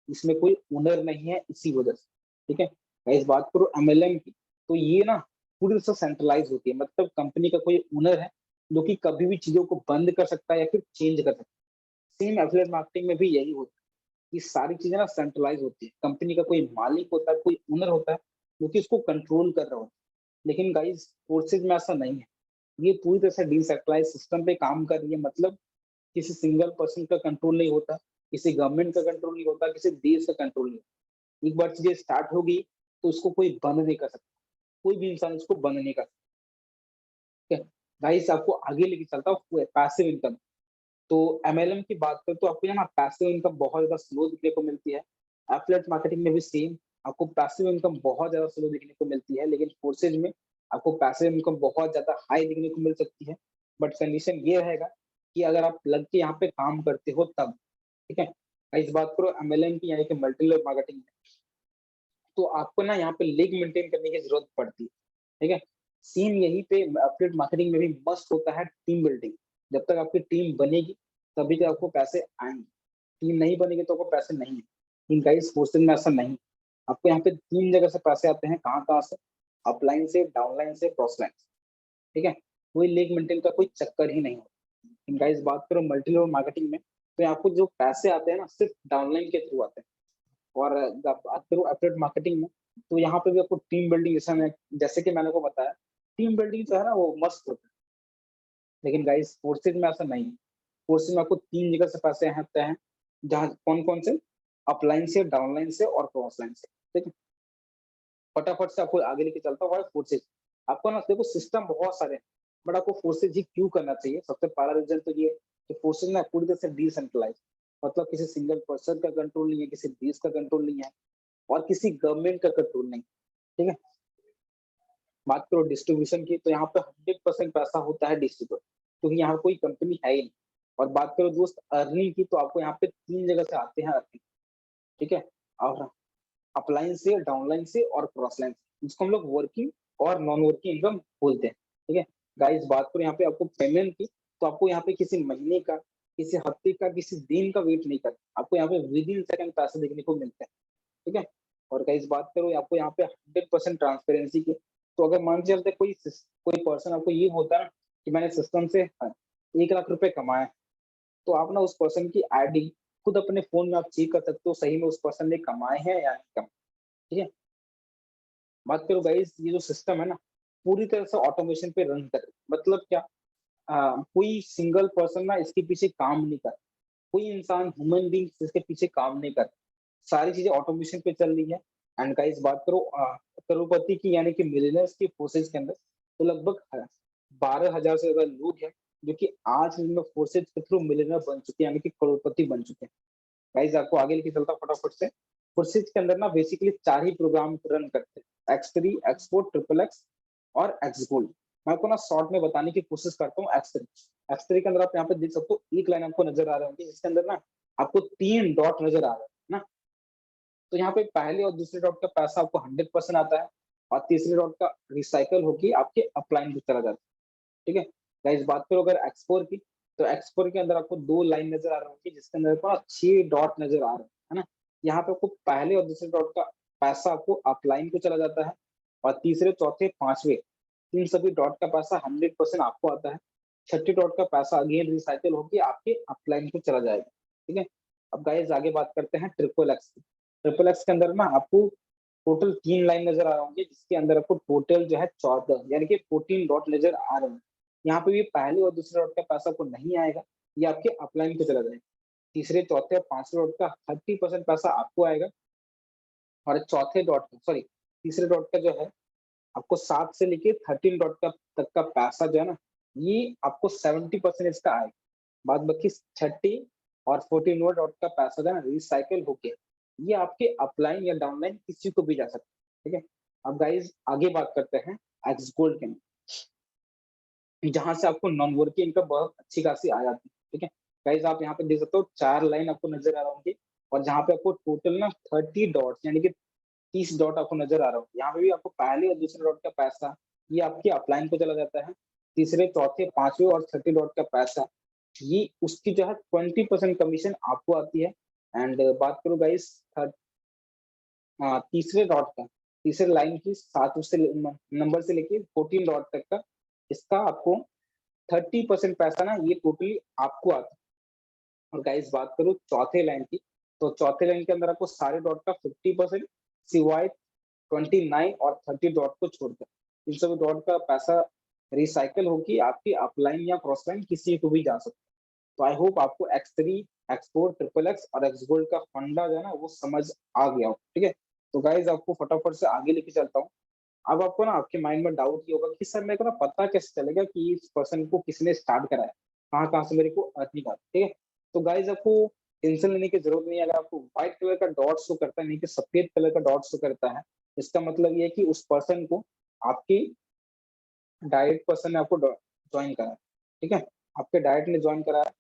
इसमें कोई ओनर नहीं है इसी वजह से। ठीक है, गाइस बात करो एमएलएम की, तो ये ना पूरी तरह से सेंट्रलाइज होती है, मतलब कंपनी का कोई ओनर है जो कि कभी भी चीजों को बंद कर सकता है या फिर चेंज कर सकता है। सेम एफिलिएट मार्केटिंग में भी यही होता है, ये सारी चीजें ना सेंट्रलाइज होती है, कंपनी का कोई मालिक होता है, कोई ओनर होता है जो कि इसको कंट्रोल कर रहा होता है। लेकिन गाइस फोर्सेज में ऐसा नहीं है, ये पूरी तरह से डिसेंट्रलाइज सिस्टम पे काम कर रही है, मतलब किसी सिंगल पर्सन का कंट्रोल नहीं होता, किसी गवर्नमेंट का कंट्रोल नहीं होता, किसी देश का कंट्रोल नहीं होता। एक बार चीजें स्टार्ट होगी तो उसको कोई बंद नहीं कर सकता, कोई भी इंसान उसको बंद नहीं कर सकता। गाइस आपको आगे लेके चलता हूँ पैसिव इनकम। तो एमएलएम की बात करें तो आपको यहाँ पैसिव इनकम बहुत ज्यादा स्लो दिखने को मिलती है। एफिलिएट मार्केटिंग में भी सेम, आपको पैसिव इनकम बहुत ज्यादा स्लो दिखने को मिलती है, लेकिन फोर्सेज में आपको पैसिव इनकम बहुत ज्यादा हाई दिखने को मिल सकती है। बट कंडीशन ये रहेगा कि अगर आप लग के यहाँ पे काम करते हो तब। ठीक है, इस बात करो एमएलएम की यानी कि मल्टी लेवल मार्केटिंग, तो आपको ना यहाँ पे लेग मेंटेन करने की जरूरत पड़ती है। ठीक है, सेम यहीं पे एफिलिएट मार्केटिंग में भी मस्ट होता है टीम बिल्डिंग। जब तक आपकी टीम बनेगी तभी तक आपको पैसे आएंगे, टीम नहीं बनेगी तो आपको पैसे नहीं है। इन गाइस पोस्टिंग में ऐसा नहीं, आपको यहाँ पे 3 जगह से पैसे आते हैं। कहाँ कहाँ से? अपलाइन से, डाउनलाइन से, क्रॉसलाइन से। ठीक है, कोई लेग मेंटेन का कोई चक्कर ही नहीं होता। इन गाइस बात करो मल्टी लेवल मार्केटिंग में, तो आपको जो पैसे आते हैं ना सिर्फ डाउनलाइन के थ्रू आते हैं। और जब बात करूँ एफिलिएट मार्केटिंग में, तो यहाँ पे भी आपको टीम बिल्डिंग, जैसे कि मैंने को बताया, टीम बिल्डिंग जो है ना वो मस्त होता है। लेकिन गाइस फोर्सेज में ऐसा नहीं है, फोर्सेज में आपको 3 जगह से पैसे आते हैं। जहाँ कौन कौन से? अपलाइन से, डाउनलाइन से और क्रॉस लाइन से। ठीक है, फटाफट से आपको आगे लेके चलता हूँ। फोर्सेज आपको ना देखो सिस्टम बहुत सारे हैं, बट आपको फोर्सेज ही क्यों करना चाहिए? सबसे पहला रीजन तो ये कि फोर्सेज ना पूरी तरह से डिसेंट्रलाइज, मतलब किसी सिंगल पर्सन का कंट्रोल नहीं है, किसी देश का कंट्रोल नहीं है और किसी गवर्नमेंट का कंट्रोल नहीं। ठीक है, बात करो डिस्ट्रीब्यूशन की, तो यहाँ पे 100% पैसा होता है डिस्ट्रीब्यूटर, क्योंकि यहाँ कोई कंपनी है ही नहीं। और बात करो दोस्त अर्निंग की, तो आपको यहाँ पे 3 जगह से आते हैं अर्निंग। ठीक है, और अपलाइन से, डाउनलाइन से और क्रॉस लाइन से, जिसको हम लोग वर्किंग और नॉन वर्किंग इनकम बोलते हैं। ठीक है, गाइस बात करो यहाँ पे आपको पेमेंट की, तो आपको यहाँ पे किसी महीने का, किसी हफ्ते का, किसी दिन का वेट नहीं करना, आपको यहाँ पे विद इन सेकंड पैसे देखने को मिलते हैं। ठीक है, और गाइस बात करो आपको यहाँ पे 100% ट्रांसपेरेंसी की, तो अगर मान के चलते कोई पर्सन आपको ये बोलता है कि मैंने सिस्टम से 1 लाख रुपए कमाए, तो आप ना उस पर्सन की आईडी खुद अपने फोन में आप चेक कर सकते हो सही में उस पर्सन ने कमाए हैं या नहीं कमाए। ठीक है, बात करो गाइस ये जो सिस्टम है ना पूरी तरह से ऑटोमेशन पे रन कर, मतलब क्या, कोई सिंगल पर्सन ना इसके पीछे काम नहीं कर, कोई इंसान ह्यूमन बींग इसके पीछे काम नहीं कर, सारी चीजें ऑटोमेशन पे चल रही है। एंड गाइस बात करो करोड़पति की यानी कि मिलियनर्स की फोर्सेज के अंदर, तो लगभग 12,000 से ज्यादा लोग हैं जो कि आज में फोर्सेज के थ्रू मिलियनर बन चुके हैं, यानी कि करोड़पति बन चुके हैं। गाइस आपको आगे लेके चलता हूं फटाफट से। फोर्सेज के अंदर ना बेसिकली 4 ही प्रोग्राम रन करते हैं, X3, X4, ट्रिपल एक्स और एक्स गोल्ड। मैं आपको ना शॉर्ट में बताने की कोशिश करता हूँ। एक्स थ्री के अंदर आप यहाँ पे देख सकते हो एक लाइन आपको नजर आ रहा होगी, जिसके अंदर ना आपको 3 डॉट नजर आ रहा है ना। तो यहाँ पे पहले और दूसरे डॉट का पैसा आपको 100% आता है और तीसरे डॉट का रिसाइकल होकर आपके अपलाइन की चला जाता है। ठीक है, गाइस बात करो अगर एक्सपोर की, तो एक्सपोर के अंदर आपको 2 लाइन नजर आ रही होगी, जिसके अंदर आपको ना 6 डॉट नजर आ रहे हैं, है ना। यहाँ पे आपको पहले और दूसरे डॉट का पैसा आपको अपलाइन को चला जाता है और तीसरे, चौथे, पांचवे इन सभी डॉट का पैसा 100% आपको आता है। छठे डॉट का पैसा अगेन रिसाइकल होकर आपके अपलाइन को चला जाएगा। ठीक है, अब गाइस आगे बात करते हैं ट्रिपल एक्स की। ट्रिपल एक्स के अंदर ना आपको टोटल 3 लाइन नजर आ रहे होंगे, जिसके अंदर आपको टोटल जो है 14 यानी कि 14 डॉट नजर आ रहे हैं। यहाँ पे भी पहले और दूसरे डॉट का पैसा आपको नहीं आएगा, ये आपके अपलाइन को चला जाएगा। तीसरे, चौथे और पांचवे डॉट का 30% पैसा आपको आएगा और चौथे डॉट का, सॉरी, तीसरे डॉट का जो है आपको 7 से लेके 13 डॉट का तक का पैसा जो है ना, ये आपको 70% इसका आएगा। बाद बाकी 30 और 14 डॉट का पैसा जो है ना रिसाइकल होके ये आपके अपलाइन या डाउनलाइन किसी को भी जा सकता है। ठीक है, अब गाइज आगे बात करते हैं एक्स गोल्ड के, जहां से आपको नॉन वर्किंग इनकम बहुत अच्छी खासी आ जाती है। ठीक है, गाइस आप यहाँ पे देख सकते हो 4 लाइन आपको नजर आ रहा होंगे, और जहाँ पे आपको टोटल ना 30 डॉट्स यानी कि 30 डॉट आपको नजर आ रहा होगा। यहाँ पे भी आपको पहले और दूसरे डॉट का पैसा ये आपके अपलाइन को चला जाता है। तीसरे, चौथे, पांचवें और छठे डॉट का पैसा ये उसकी जो है 20% कमीशन आपको आती है। एंड बात करूँ गाइस तीसरे डॉट का, तीसरे लाइन की 7 से नंबर से लेके 14 डॉट तक का, इसका आपको 30% पैसा ना ये टोटली आपको आता है। और गाइस बात करूँ चौथे लाइन की, तो चौथे लाइन के अंदर आपको सारे डॉट का 50% सिवाय 29 और 30 डॉट को छोड़कर, इन सभी डॉट का पैसा रिसाइकल होके आपकी अपलाइन या क्रॉस लाइन किसी को भी जा सकता है। तो आई होप आपको X3, X4, ट्रिपल एक्स और एक्स गोल्ड का फंडा जो है ना वो समझ आ गया हो, ठीक है। तो गाइज आपको फटाफट से आगे लेके चलता हूँ। अब आपको ना आपके माइंड में डाउट ये होगा कि सर मेरे को ना पता कैसे चलेगा कि इस पर्सन को किसने स्टार्ट कराया, कहाँ कहाँ से मेरे को अर्निंग आती है, ठीक है। तो गाइज आपको टेंशन लेने की जरूरत नहीं है। अगर आपको व्हाइट कलर का डॉट शो करता है, नहीं कि सफेद कलर का डॉट शो करता है, इसका मतलब ये है कि उस पर्सन को आपकी डायरेक्ट पर्सन ने आपको ज्वाइन करा है, ठीक है। आपके डायरेक्ट ने ज्वाइन करा है,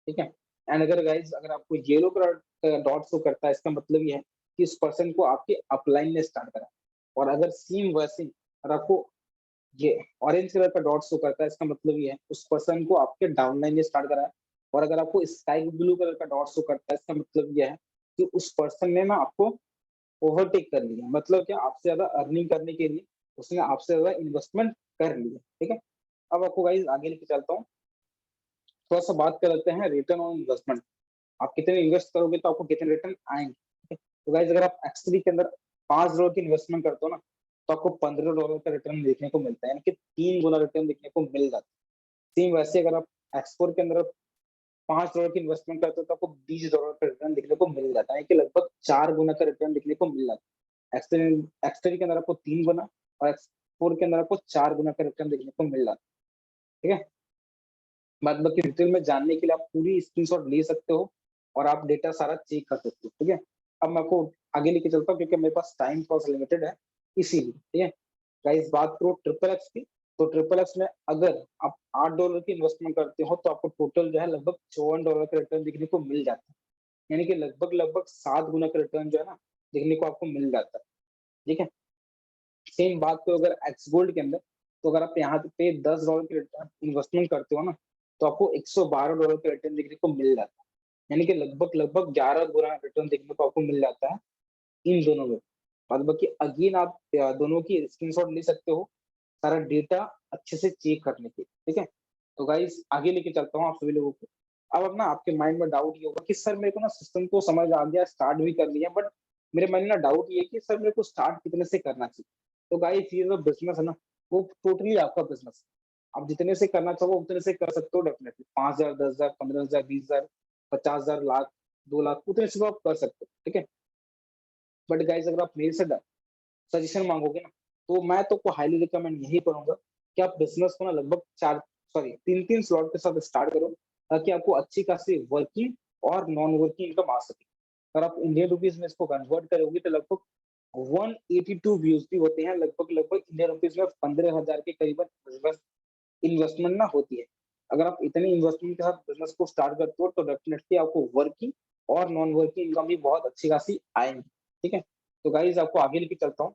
ठीक है। एंड अगर गाइज अगर आपको येलो कलर डॉट शो करता है, इसका मतलब ये है कि इस पर्सन को आपके अपलाइन ने स्टार्ट करा। और अगर सेम वैसे अगर आपको ये ऑरेंज कलर का डॉट शो करता है, इसका मतलब ये है उस पर्सन को आपके डाउनलाइन ने स्टार्ट करा है। और अगर आपको स्काई ब्लू कलर का डॉट शो करता है, इसका मतलब ये है कि उस पर्सन ने ना आपको ओवरटेक कर लिया, मतलब क्या आपसे ज्यादा अर्निंग करने के लिए उसने आपसे ज्यादा इन्वेस्टमेंट कर लिया, ठीक है। अब आपको गाइज आगे लेके चलता हूँ, थोड़ा सा बात कर लेते हैं रिटर्न ऑन इन्वेस्टमेंट। आप कितने इन्वेस्ट करोगे तो आपको कितने रिटर्न आएंगे, ठीक है? तो गाइज अगर आप X3 के अंदर $5 की इन्वेस्टमेंट करते हो ना, तो आपको $15 का रिटर्न देखने को मिलता है, यानी कि 3 गुना रिटर्न देखने को मिल जाता है। सेम वैसे अगर आप X4 के अंदर $5 की इन्वेस्टमेंट करते हो तो आपको $20 का रिटर्न देखने को मिल जाता है, कि लगभग 4 गुना का रिटर्न देखने को मिल जाता है। X3 के अंदर आपको 3 गुना और X4 के अंदर आपको 4 गुना का रिटर्न देखने को मिल जाता है, ठीक है। बाद बाकी डिटेल में जानने के लिए आप पूरी स्क्रीनशॉट ले सकते हो और आप डेटा सारा चेक कर सकते हो, ठीक है। अब मैं आपको आगे लेके चलता हूँ क्योंकि मेरे पास टाइम थोड़ा सा लिमिटेड है, इसीलिए, ठीक है। गाइस बात करो ट्रिपल एक्स की, तो ट्रिपल एक्स में अगर आप $8 की इन्वेस्टमेंट करते हो तो आपको टोटल जो है लगभग $54 का रिटर्न देखने को मिल जाता है, यानी कि लगभग लगभग 7 गुना का रिटर्न जो है ना देखने को आपको मिल जाता है, ठीक है। सेम बात करो अगर एक्स गोल्ड के अंदर, तो अगर आप यहाँ पे $10 की इन्वेस्टमेंट करते हो ना, तो आपको $112 का रिटर्न देखने को मिल जाता है, यानी कि लगभग लगभग 11 गुना रिटर्न देखने को आपको मिल जाता है इन दोनों में। बाद बाकी अगेन आप दोनों की स्क्रीनशॉट ले सकते हो सारा डेटा अच्छे से चेक करने के, ठीक है। तो गाइस आगे लेके चलता हूँ आप सभी लोगों को। अब अपना आपके माइंड में डाउट ये होगा कि सर मेरे को ना सिस्टम तो समझ आ गया, स्टार्ट भी कर लिया, बट मेरे माइंड में डाउट ये है कि सर मेरे को स्टार्ट कितने से करना चाहिए। तो गाइस ये जो बिजनेस है ना वो टोटली आपका बिजनेस है, आप जितने से करना चाहो उतने से कर सकते हो डेफिनेटली, 5,000, 10,000, 15,000, 20,000, 50,000, लाख, 2 लाख, उतने से तो आप कर सकते हो, ठीक है। बट गाइस अगर आप मेरे से सजेशन मांगोगे ना, तो मैं तो हाईली रिकमेंड यही करूंगा कि आप बिजनेस को ना लगभग 3 3 स्लॉट के साथ स्टार्ट करो, ताकि आपको अच्छी खासी वर्किंग और नॉन वर्किंग इनकम आ सके। अगर आप इंडियन रुपीज में इसको कन्वर्ट करोगे तो लगभग 182 व्यूज भी होते हैं, लगभग लगभग इंडियन रुपीज में 15,000 के करीबन इन्वेस्टमेंट ना होती है। अगर आप इतनी इन्वेस्टमेंट के साथ बिजनेस को स्टार्ट करते हो तो डेफिनेटली आपको वर्किंग और नॉन वर्किंग इनकम भी बहुत अच्छी खासी आएंगी, ठीक है। तो गाइज आपको आगे लेके चलता हूँ,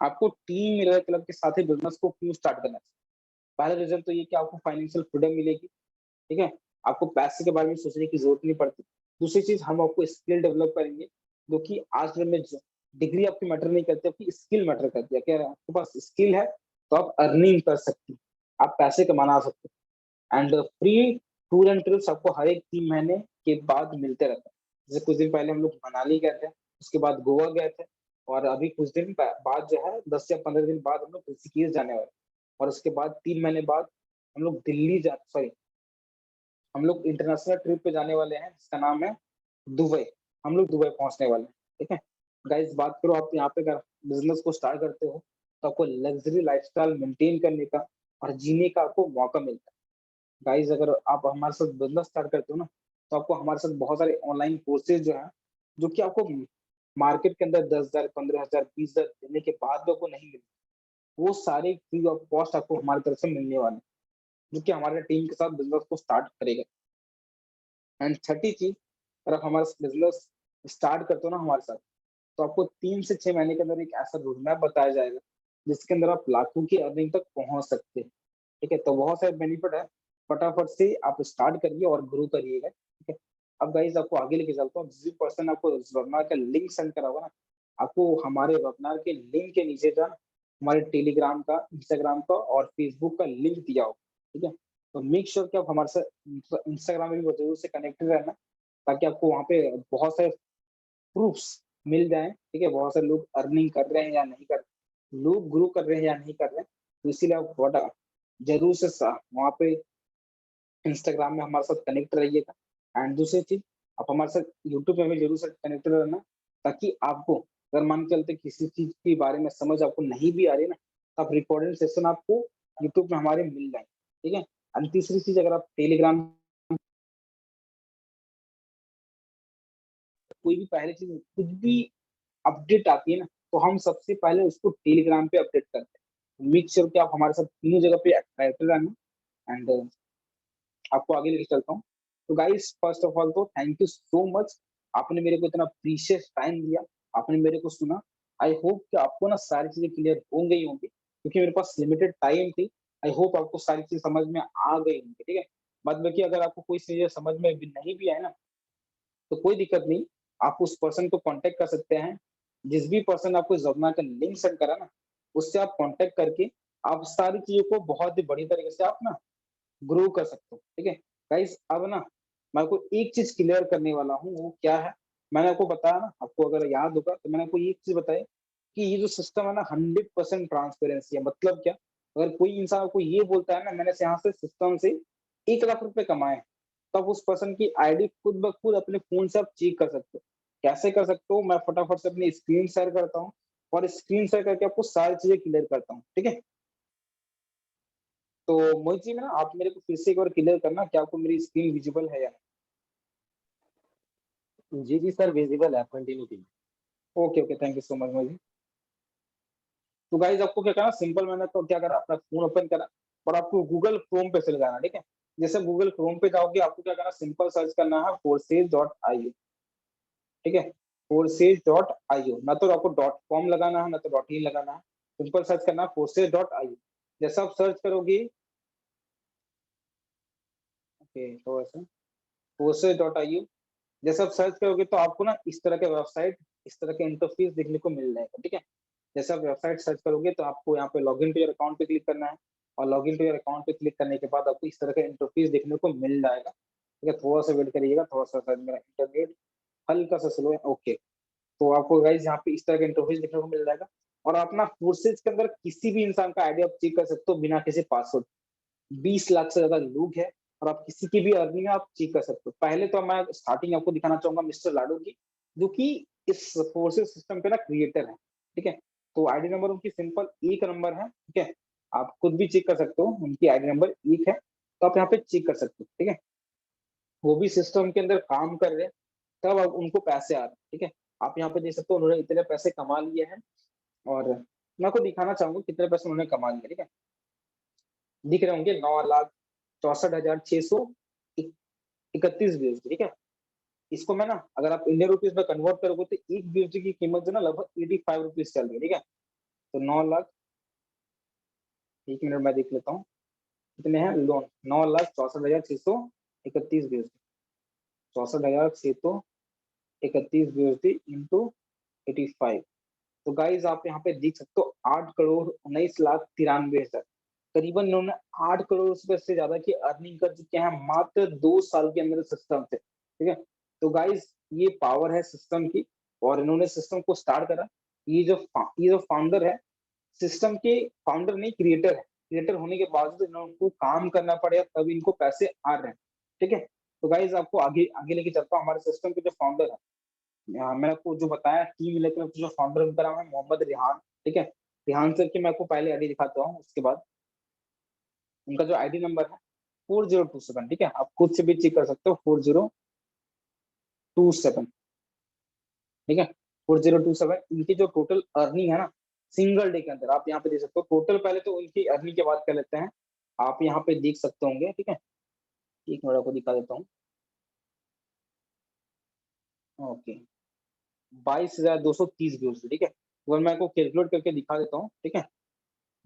आपको टीम मिरर क्लब के साथ ही बिजनेस को क्यों स्टार्ट करना चाहिए। पहला रीजन तो ये कि आपको फाइनेंशियल फ्रीडम मिलेगी, ठीक है। आपको पैसे के बारे में सोचने की जरूरत नहीं पड़ती। दूसरी चीज हम आपको स्किल डेवलप करेंगे, जो कि आज में डिग्री आपकी मैटर नहीं करती, आपकी स्किल मैटर करती है। क्या आपके पास स्किल है तो आप अर्निंग कर सकते हैं, आप पैसे कमाना सकते हैं। And free tour and trips आपको हर एक 3 महीने के बाद मिलते रहते हैं। जैसे कुछ दिन पहले हम लोग मनाली गए थे, उसके बाद गोवा गए थे, और अभी कुछ दिन बाद जो है 10 या 15 दिन बाद हम लोग ऋषिकेश जाने वाले, और उसके बाद 3 महीने बाद हम लोग दिल्ली जा सॉरी हम लोग इंटरनेशनल ट्रिप पे जाने वाले हैं जिसका नाम है दुबई। हम लोग दुबई पहुंचने वाले हैं, ठीक है। गाइस बात करो आप यहाँ पे अगर बिजनेस को स्टार्ट करते हो तो आपको लग्जरी लाइफस्टाइल मेंटेन करने का और जीने का आपको मौका मिलता है। गाइस अगर आप हमारे साथ बिजनेस स्टार्ट करते हो ना, तो आपको हमारे साथ बहुत सारे ऑनलाइन कोर्सेज जो है, जो कि आपको मार्केट के अंदर 10,000, 15,000, 20,000 देने के बाद भी आपको नहीं मिलते, वो सारे फ्री ऑफ कॉस्ट आपको हमारी तरफ से मिलने वाले हैं। जो कि हमारे टीम के साथ बिजनेस को स्टार्ट करेगा। एंड छठी चीज, अगर आप हमारा बिजनेस स्टार्ट करते हो ना हमारे साथ, तो आपको 3 से 6 महीने के अंदर एक ऐसा रोड मैप बताया जाएगा जिसके अंदर आप लाखों की अर्निंग तक पहुंच सकते हैं। ठीक है, तो बहुत सारे बेनिफिट है, फटाफट से आप स्टार्ट करिए और ग्रो करिएगा। ठीक है, अब गाइस आपको आगे लेके चलता हूँ। जिस भी पर्सन आपको इस वेबिनार का लिंक सेंड करा होगा ना, आपको हमारे वेबिनार के लिंक के नीचे का हमारे टेलीग्राम का, इंस्टाग्राम का और फेसबुक का लिंक दिया होगा। ठीक है, तो मेक श्योर कि आप हमारे साथ इंस्टाग्राम में भी जरूर से कनेक्टेड रहना, ताकि आपको वहाँ पे बहुत सारे प्रूफ्स मिल जाएं। ठीक है, बहुत सारे लोग अर्निंग कर रहे हैं या नहीं कर रहे, लोग ग्रो कर रहे हैं या नहीं कर रहे हैं, तो इसीलिए आप थोड़ा जरूर से वहाँ पे इंस्टाग्राम में हमारे साथ कनेक्ट रहिएगा। एंड दूसरी चीज, आप हमारे साथ यूट्यूब में भी जरूर से कनेक्ट रहना, ताकि आपको अगर मान के चलते किसी चीज के बारे में समझ आपको नहीं भी आ रही ना, तो आप रिकॉर्डेड सेशन आपको यूट्यूब में हमारे मिल जाए। ठीक है, एंड तीसरी चीज, अगर आप टेलीग्राम कोई भी पहले चीज कुछ भी अपडेट आती है ना, तो हम सबसे पहले उसको टेलीग्राम पे अपडेट करते हैं। मेक श्योर कि आप हमारे साथ तीनों जगह पे एक्टिव रहना। एंड आपको आगे लेके चलता हूँ। तो गाइस फर्स्ट ऑफ ऑल तो थैंक यू सो मच, आपने मेरे को इतना प्रीशियस टाइम दिया, आपने मेरे को सुना। आई होप कि आपको ना सारी चीजें क्लियर हो गई होंगी, क्योंकि मेरे पास लिमिटेड टाइम थी। आई होप आपको सारी चीज समझ में आ गई होंगी। ठीक है, बाद बाकी अगर आपको कोई चीजें समझ में भी नहीं भी आए ना, तो कोई दिक्कत नहीं, आप उस पर्सन को कांटेक्ट कर सकते हैं। जिस भी पर्सन आपको इस वेबिनार का लिंक सेंड करा ना, उससे आप कांटेक्ट करके आप सारी चीजों को बहुत ही बढ़िया तरीके से आप ना ग्रो कर सकते हो। ठीक है गाइस, अब ना मैं आपको एक चीज क्लियर करने वाला हूँ, वो क्या है, मैंने आपको बताया ना, आपको अगर याद होगा तो मैंने आपको एक चीज बताई कि ये जो सिस्टम है ना 100% ट्रांसपेरेंसी है। मतलब क्या, अगर कोई इंसान आपको ये बोलता है ना मैंने यहाँ से सिस्टम से 1 लाख रुपए कमाए, तब उस पर्सन की आईडी खुद ब खुद अपने फोन से आप चेक कर सकते हो। कैसे कर सकते हो, मैं फटाफट से अपनी स्क्रीन शेयर करता हूँ और स्क्रीन शेयर करके आपको सारी चीजें क्लियर करता हूँ। ठीक है, तो मोहित जी में ना आप मेरे को फिर से एक बार क्लियर करना कि आपको मेरी स्क्रीन विजिबल है या जी जी सर, विजिबल है, कंटिन्यू कीजिए। नहीं। Okay okay, thank you so much Mohit ji. तो गाइज आपको क्या करना, सिंपल, मैंने तो क्या करा, अपना फोन ओपन करा और आपको गूगल क्रोम पे चले जाना। ठीक है, जैसे गूगल क्रोम पे जाओगे आपको क्या करना, सिंपल सर्च करना है forces.io। ठीक है, forces.io, ना तो आपको .com लगाना है ना तो .in लगाना है, सिंपल सर्च करना है forces.io। जैसा आप सर्च करोगे, ओके थोड़ा सा forces.io, जैसे आप सर्च करोगे तो आपको ना इस तरह के वेबसाइट, इस तरह के इंटरफेस देखने को मिल जाएगा। ठीक है, जैसे आप वेबसाइट सर्च करोगे तो आपको यहाँ पे लॉगिन टू योर अकाउंट पे क्लिक करना है, और लॉगिन टू योर अकाउंट पे क्लिक करने के बाद आपको इस तरह का इंटरफेस देखने को मिल जाएगा। ठीक है, थोड़ा सा वेट करिएगा, थोड़ा सा शायद मेरा इंटरनेट हल्का सा स्लो है। ओके, तो आपको गाइज यहाँ पे इस तरह का इंटरफेस देखने को मिल जाएगा, और अपना फोर्सेज के अंदर किसी भी इंसान का आईडी आप चेक कर सकते हो बिना किसी पासवर्ड। 20 लाख से ज्यादा लोग हैं, और आप किसी की भी अर्निंग आप चेक कर सकते हो। पहले तो मैं स्टार्टिंग आपको दिखाना चाहूंगा मिस्टर लाडू की, जो कि इस फोर्सेज सिस्टम पे ना क्रिएटर है। ठीक है, तो आईडी नंबर उनकी सिंपल 1 नंबर है। ठीक है, आप खुद भी चेक कर सकते हो, उनकी आईडी नंबर 1 है, तो आप यहाँ पे चेक कर सकते हो। ठीक है, वो भी सिस्टम के अंदर काम कर रहे हैं, तब अब उनको पैसे आ रहे हैं। ठीक है, आप यहाँ पे देख सकते हो उन्होंने इतने पैसे कमा लिए हैं, और मैं आपको दिखाना चाहूंगा कितने पैसे उन्होंने कमा लिए। ठीक है, दिख रहे होंगे 9,64,631 व्यूज। ठीक है, इसको मैं ना अगर आप इंडियन रुपीज में कन्वर्ट करोगे तो एक व्यूज की कीमत जो ना लगभग 85 रुपीज चल रही है। ठीक है, तो 9 लाख, 1 मिनट में देख लेता हूँ कितने हैं लोन, 9,64,631 व्यूज, 64,631 व्यूज थी इंटू 85। तो गाइज आप यहाँ पे देख सकते हो 8,19,93,000, करीबन इन्होंने 8 करोड़ रुपए से ज्यादा की अर्निंग कर चुके हैं मात्र 2 साल के अंदर सिस्टम से। ठीक है, तो गाइज ये पावर है सिस्टम की, और इन्होंने सिस्टम को स्टार्ट करा। ये जो फाउंडर है, सिस्टम के फाउंडर नहीं, क्रिएटर है। क्रिएटर होने के बावजूद इनको काम करना पड़ेगा, तभी इनको पैसे आ रहे हैं। ठीक है, तो गाइज आपको आगे आगे लेके चलता हूँ। हमारे सिस्टम के जो फाउंडर है, मैंने आपको जो बताया टीम लेकर जो फाउंडर उनका नाम है मोहम्मद रिहान। ठीक है, रिहान सर की मैं आपको पहले आईडी दिखाता हूँ, उसके बाद उनका जो आईडी नंबर है 4027। ठीक है, आप खुद से भी चेक कर सकते हो, 4027। ठीक है, 4027, इनकी जो टोटल अर्निंग है ना सिंगल डे के अंदर, आप यहाँ पे देख सकते हो टोटल। पहले तो उनकी अर्निंग की बात कर लेते हैं। आप यहाँ पे देख सकते होंगे, ठीक है। एक मिनट आपको दिखा देता हूँ। ओके, 22,230 व्यूज, ठीक है। अगर मैं आपको कैलकुलेट करके दिखा देता हूँ, ठीक है।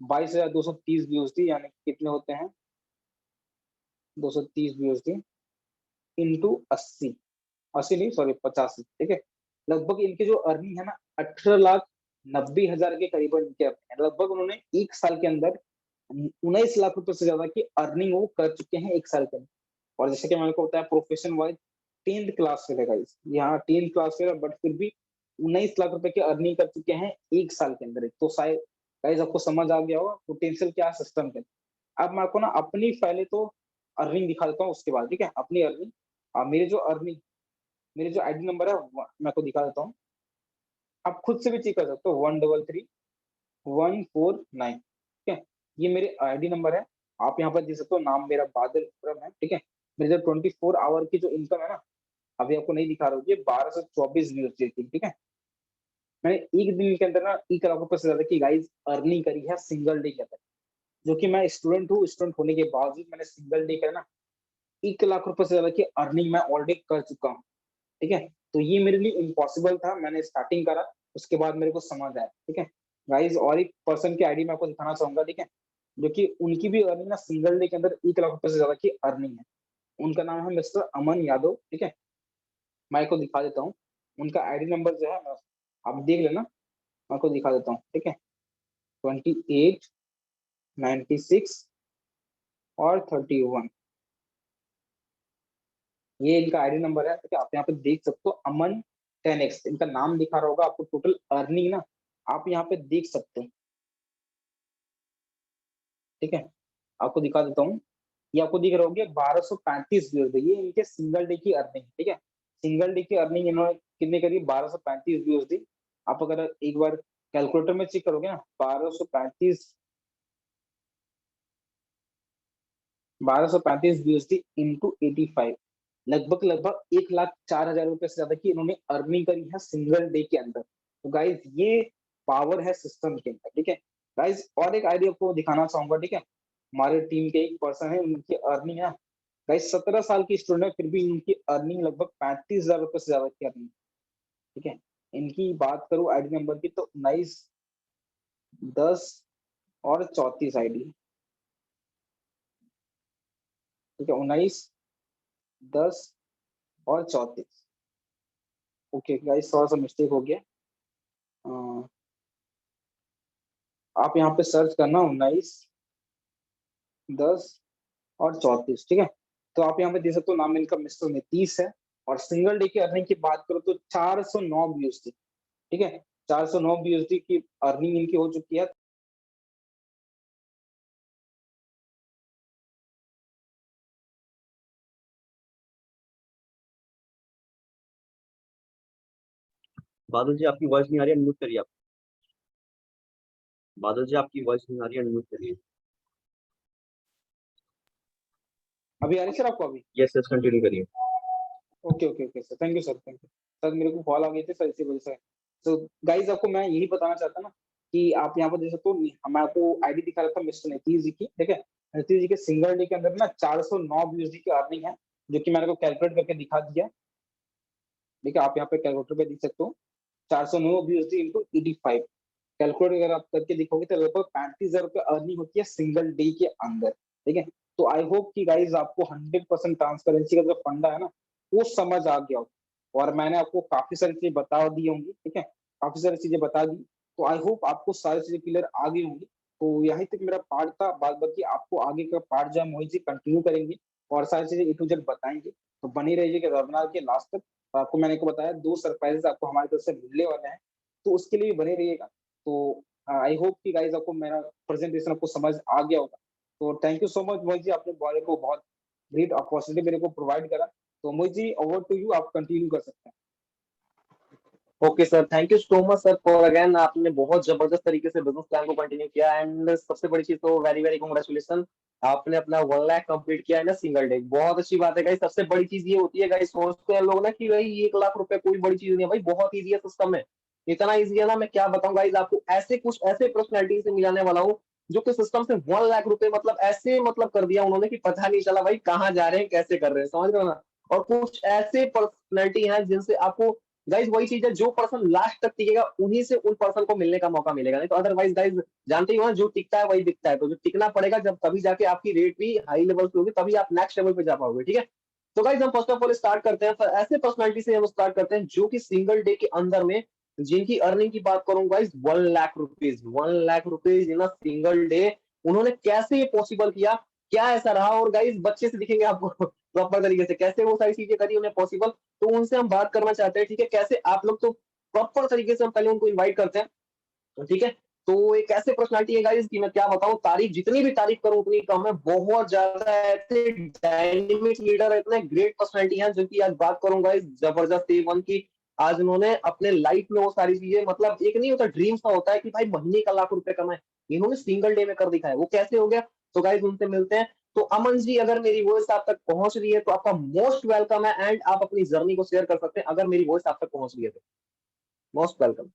22,230 व्यूज थी, यानी कितने होते हैं, 230 व्यूज थी इंटू 80, 80 नहीं सॉरी 85, ठीक है। लगभग इनकी जो अर्निंग है ना 18,90,000 के करीबन इनके अर्निंग है। लगभग उन्होंने एक साल के अंदर 19 लाख रुपए से ज्यादा की अर्निंग वो कर चुके हैं एक साल के अंदर। और जैसे कि मैंने को बताया profession wise 10th class fail है गाइस, यहाँ 10th क्लास फेल है, बट फिर भी 19 लाख रुपए की अर्निंग कर चुके हैं एक साल के अंदर। तो शायद गाइस आपको समझ आ गया होगा पोटेंशियल क्या सिस्टम के। अब मैं आपको ना अपनी पहले तो अर्निंग दिखा देता हूँ उसके बाद, ठीक है। अपनी अर्निंग, मेरे जो आईडी नंबर है मैं आपको दिखा देता हूँ। आप खुद से भी चेक कर सकते हो, 133149, ठीक है। ये मेरे आईडी नंबर है। आप यहाँ पर देख सकते हो, नाम मेरा बादल विक्रम है, ठीक है। मेरे जो 24 आवर की जो इनकम है ना, अभी आपको नहीं दिखा रहा हूँ, ये 1224 यूएसडी थी, ठीक है। मैंने एक दिन के अंदर ना 1 लाख रुपए से ज्यादा की गाइस अर्निंग करी है सिंगल डे के अंदर। जो कि मैं स्टूडेंट हूँ, स्टूडेंट होने के बावजूद मैंने सिंगल डे का ना 1 लाख रुपए से ज्यादा की अर्निंग मैं ऑलरेडी कर चुका हूँ, ठीक है। तो ये मेरे लिए इम्पॉसिबल था, मैंने स्टार्टिंग करा, उसके बाद मेरे को समझ आया, ठीक है। गाइस और एक पर्सन की आईडी मैं आपको दिखाना चाहूंगा, ठीक है, जो कि उनकी भी अर्निंग ना सिंगल डे के अंदर 1 लाख रुपए से ज्यादा की अर्निंग है। उनका नाम है मिस्टर अमन यादव, ठीक है। मैं आपको दिखा देता हूँ उनका आईडी नंबर जो है, आप देख लेना, मैं आपको दिखा देता हूँ, ठीक है। 28, 96 और 31, ये इनका आईडी नंबर है, ठीक है। आप यहाँ पे देख सकते हो अमन 10x, इनका नाम दिखा रहा होगा आपको। टोटल अर्निंग ना आप यहाँ पे देख सकते हो, ठीक है। आपको दिखा देता हूँ, ये आपको दिख रहा होगा 1235 व्यूज है, ये इनके सिंगल डे की अर्निंग, ठीक है। सिंगल डे की अर्निंग इन्होंने कितने करी, 1235 व्यूज दी। आप अगर एक बार कैलकुलेटर में चेक करोगे ना, 1235 व्यूज थी इंटू 85, लगभग लगभग 1,04,000 रुपए से ज्यादा की इन्होंने अर्निंग करी है सिंगल डे के अंदर। तो गाइज ये पावर है सिस्टम के अंदर, ठीक है। गाइज और एक आइडिया आपको दिखाना चाहूंगा, ठीक है। हमारे टीम के एक पर्सन है, उनकी अर्निंग है गाइज 17 साल की स्टूडेंट है, फिर भी उनकी अर्निंग लगभग 35,000 रुपए से ज्यादा की अर्निंग, ठीक है। इनकी बात करूं आईडी नंबर की, तो 19, 10 और 34 आईडी, ठीक है। 19, 10 और 34। ओके गाइस, थोड़ा सा मिस्टेक हो गया। आप यहाँ पे सर्च करना 19, 10 और 34, ठीक है। तो आप यहाँ पे देख सकते हो नाम इनका मिस्टर नीतीश है। और सिंगल डे की अर्निंग की बात करो तो 409 व्यूज थी, ठीक है। 409 व्यूज की अर्निंग इनकी हो चुकी है। बादल जी आपकी वॉइस नहीं आ रही, अनम्यूट करिए आप। बादल जी आपकी वॉइस नहीं आ रही, अनम्यूट करिए। अभी आ रही सर आपको अभी? यस यस, कंटिन्यू करिए। Okay okay okay sir, thank you sir, thank you sir. मेरे को कॉल आ गई थी सर, इसी वजह से। तो गाइज आपको मैं यही बताना चाहता ना कि आप यहाँ पर देख सकते हो, मैं आपको आईडी दिखा रहा था मिस्टर नीतीश जी की, ठीक है। नीतीश जी के सिंगल डे के अंदर ना 409 व्यूज की अर्निंग है, जो कि मैंने को कैलकुलेट करके दिखा दिया, ठीक है। आप यहाँ पे कैलकुलेटर पे देख सकते हो 409 बीएसडी इंटू 85, कैलकुलेट अगर आप करके दिखोगे तो लगभग 35,000 रुपए अर्निंग होती है सिंगल डे के अंदर, ठीक है। तो आई होप कि गाइज आपको 100% ट्रांसपेरेंसी का जो फंडा है ना वो समझ आ गया हो। और मैंने आपको काफी सारी चीजें बता दी होंगी, ठीक है। काफी सारी चीजें बता दी, तो आई होप आपको सारी चीजें क्लियर आ गई होंगी। तो यहीं तक मेरा पार्ट था, बाद बाकी आपको आगे का पार्ट जो है मोहित जी कंटिन्यू करेंगे और सारी चीजें A to Z बताएंगे। तो बनी रहिएगा वेबिनार के लास्ट तक। और आपको मैंने को बताया 2 सरप्राइजेस आपको हमारी तरफ से मिलने वाले हैं, तो उसके लिए भी बने रहिएगा। तो आई होप कि गाइस आपको मेरा प्रेजेंटेशन आपको समझ आ गया होगा। तो thank you so much Mohit ji, आपने मेरे को बहुत ग्रेट अपॉर्चुनिटी मेरे को प्रोवाइड करा। तो Mohit ji over to you, आप कंटिन्यू कर सकते हैं। Okay sir, thank you so much sir for again, आपने बहुत जबरदस्त तरीके से बिजनेस प्लान को कंटिन्यू किया। एंड सबसे बड़ी चीज तो वेरी वेरी कांग्रेचुलेशन, आपने अपना 1 लाख कंप्लीट किया है ना सिंगल डे, बहुत अच्छी बात है गाइस। सबसे बड़ी चीज ये होती है गाइस, सोचते हैं लोग ना कि भाई 1 लाख रुपए कोई बड़ी चीज नहीं है, भाई बहुत ईजी है सिस्टम है, इतना ईजी है ना मैं क्या बताऊं गाइस आपको। ऐसे कुछ ऐसे पर्सनैलिटी से मिलाने वाला हूँ जो कि सिस्टम से 1 लाख रुपए मतलब ऐसे मतलब कर दिया उन्होंने कि पता नहीं चला भाई कहाँ जा रहे हैं, कैसे कर रहे हैं, समझ रहे हो ना? और कुछ ऐसे पर्सनैलिटी हैं जिनसे आपको गाइस वही चीज़ है, जो पर्सन लास्ट तक टिकेगा उन्हीं से उन पर्सन को मिलने का मौका मिलेगा, नहीं तो अदरवाइज़ गाइस जानते ही हो ना, जो टिकता है वही बिकता है। तो जो टिकना पड़ेगा जब तभी जाके आपकी रेट भी हाई लेवल पे होगी, तभी आप नेक्स्ट लेवल पे जा पाओगे, ठीक है? तो गाइस हम फर्स्ट ऑफ ऑल स्टार्ट करते हैं, ऐसे पर्सनैलिटी से हम स्टार्ट करते हैं जो कि सिंगल डे के अंदर में जिनकी अर्निंग की बात करूँ guys 1 lakh rupees, 1 lakh rupees in a single day. उन्होंने कैसे ये पॉसिबल किया? क्या ऐसा रहा? और गाइस बच्चे से दिखेंगे आपको प्रॉपर तरीके से कैसे वो सारी चीज़ें करी उन्हें पॉसिबल, तो उनसे हम बात करना चाहते हैं, ठीक है? कैसे आप लोग तो प्रॉपर तरीके से हम पहले उनको इनवाइट करते हैं, ठीक है? तो एक ऐसे पर्सनैलिटी है गाइस कि मैं क्या बताऊँ, तारीफ़ जितनी भी तारीफ़ करूँ उतनी कम है। बहुत ज़्यादा ऐसे डायनामिक लीडर है, इतने ग्रेट पर्सनैलिटी हैं जिनकी आज बात करूँ गाइस ज़बरदस्त A1 की। आज उन्होंने अपने लाइफ़ में वो सारी चीज़ें मतलब एक नहीं होता ड्रीम सा होता है कि भाई महीने का लाख रुपए कमाएँ, इन्होंने सिंगल डे में कर दिखाया। वो कैसे हो गया? तो गाइस उनसे मिलते हैं। तो अमन जी अगर मेरी वॉइस आप तक पहुँच रही है तो आपका मोस्ट वेलकम है एंड आप अपनी जर्नी को शेयर कर सकते हैं अगर मेरी वॉइस आप तक पहुँच रही है तो। Most welcome.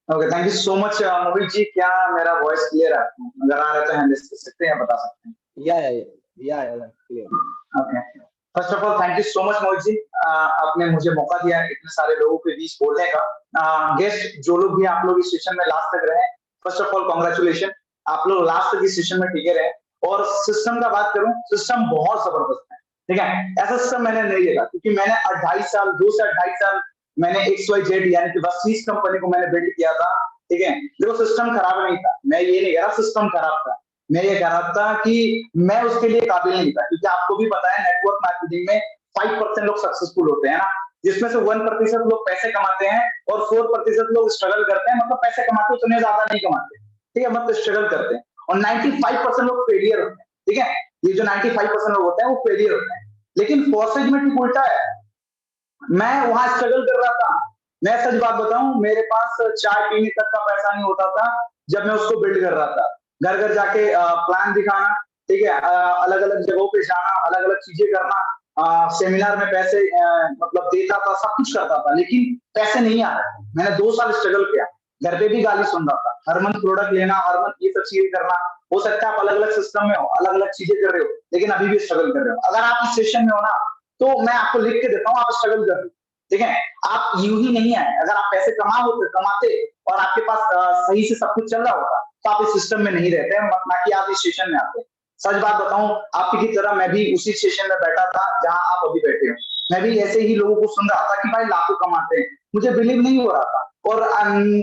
Okay, thank you so much Mohit ji. क्या मेरा वॉइस क्लियर है आपको? अगर आ रहा है तो हैंडल कर सकते हैं या बता सकते हैं। या या या या clear. Okay, first of all thank you so much Mohit ji. आपने मुझे मौका दिया है इतने सारे लोगों के बीच बोलने का। गेस्ट जो लोग भी आप लोग इस सेशन में लास्ट तक रहे, फर्स्ट ऑफ ऑल कॉन्ग्रेचुलेशन, आप लोग लास्ट तक इस सेशन में टिके रहे। और सिस्टम का बात करूं, सिस्टम बहुत जबरदस्त है, ठीक है? ऐसा सिस्टम मैंने नहीं देखा क्योंकि मैंने 2.5 साल 2 से 2.5 साल मैंने XYZ यानी कि वसीस कंपनी को मैंने बिल्ड किया था, ठीक है? देखो सिस्टम खराब नहीं था, मैं ये नहीं कह रहा सिस्टम खराब था, मैं ये कह रहा था कि मैं उसके लिए काबिल नहीं था, क्योंकि आपको भी पता है नेटवर्क मार्केटिंग में 5% लोग सक्सेसफुल होते हैं ना, जिसमें से 1% लोग पैसे कमाते हैं और 4% लोग स्ट्रगल करते हैं, मतलब पैसे कमाते उतने ज्यादा नहीं कमाते, ठीक है, मतलब स्ट्रगल करते हैं। और 95% लोग फेलियर होते हैं, ठीक है? ये जो 95% लोग होते हैं वो फेलियर होते हैं। लेकिन फॉसेज में ठीक उल्टा है, मैं वहां स्ट्रगल कर रहा था। मैं सच बात बताऊं, मेरे पास चाय पीने तक का पैसा नहीं होता था जब मैं उसको बिल्ड कर रहा था। घर घर जाके प्लान दिखाना, ठीक है, अलग अलग जगहों पे जाना, अलग अलग चीजें करना, सेमिनार में पैसे मतलब देता था, सब कुछ करता था, लेकिन पैसे नहीं आ रहे। मैंने 2 साल स्ट्रगल किया, घर पे भी गाली सुन रहा था, हर मंथ प्रोडक्ट लेना, हर मंथ ये सब चीजें करना। हो सकता है आप अलग अलग सिस्टम में हो, अलग अलग चीजें कर रहे हो, लेकिन अभी भी स्ट्रगल कर रहे हो। अगर आप इस सेशन में हो ना, तो मैं आपको लिख के देता हूँ, आप स्ट्रगल कर रहे हो, ठीक है? आप यूं ही नहीं आए, अगर आप पैसे कमाते और आपके पास सही से सब कुछ चल रहा होता तो आप इस सिस्टम में नहीं रहते, ना कि आप इस सेशन में आते। सच बात बताऊं, आपकी की तरह मैं भी उसी सेशन में बैठा था जहां आप अभी बैठे हो। मैं भी ऐसे ही लोगों को सुन रहा था कि भाई लाखों कमाते हैं, मुझे बिलीव नहीं हो रहा था। और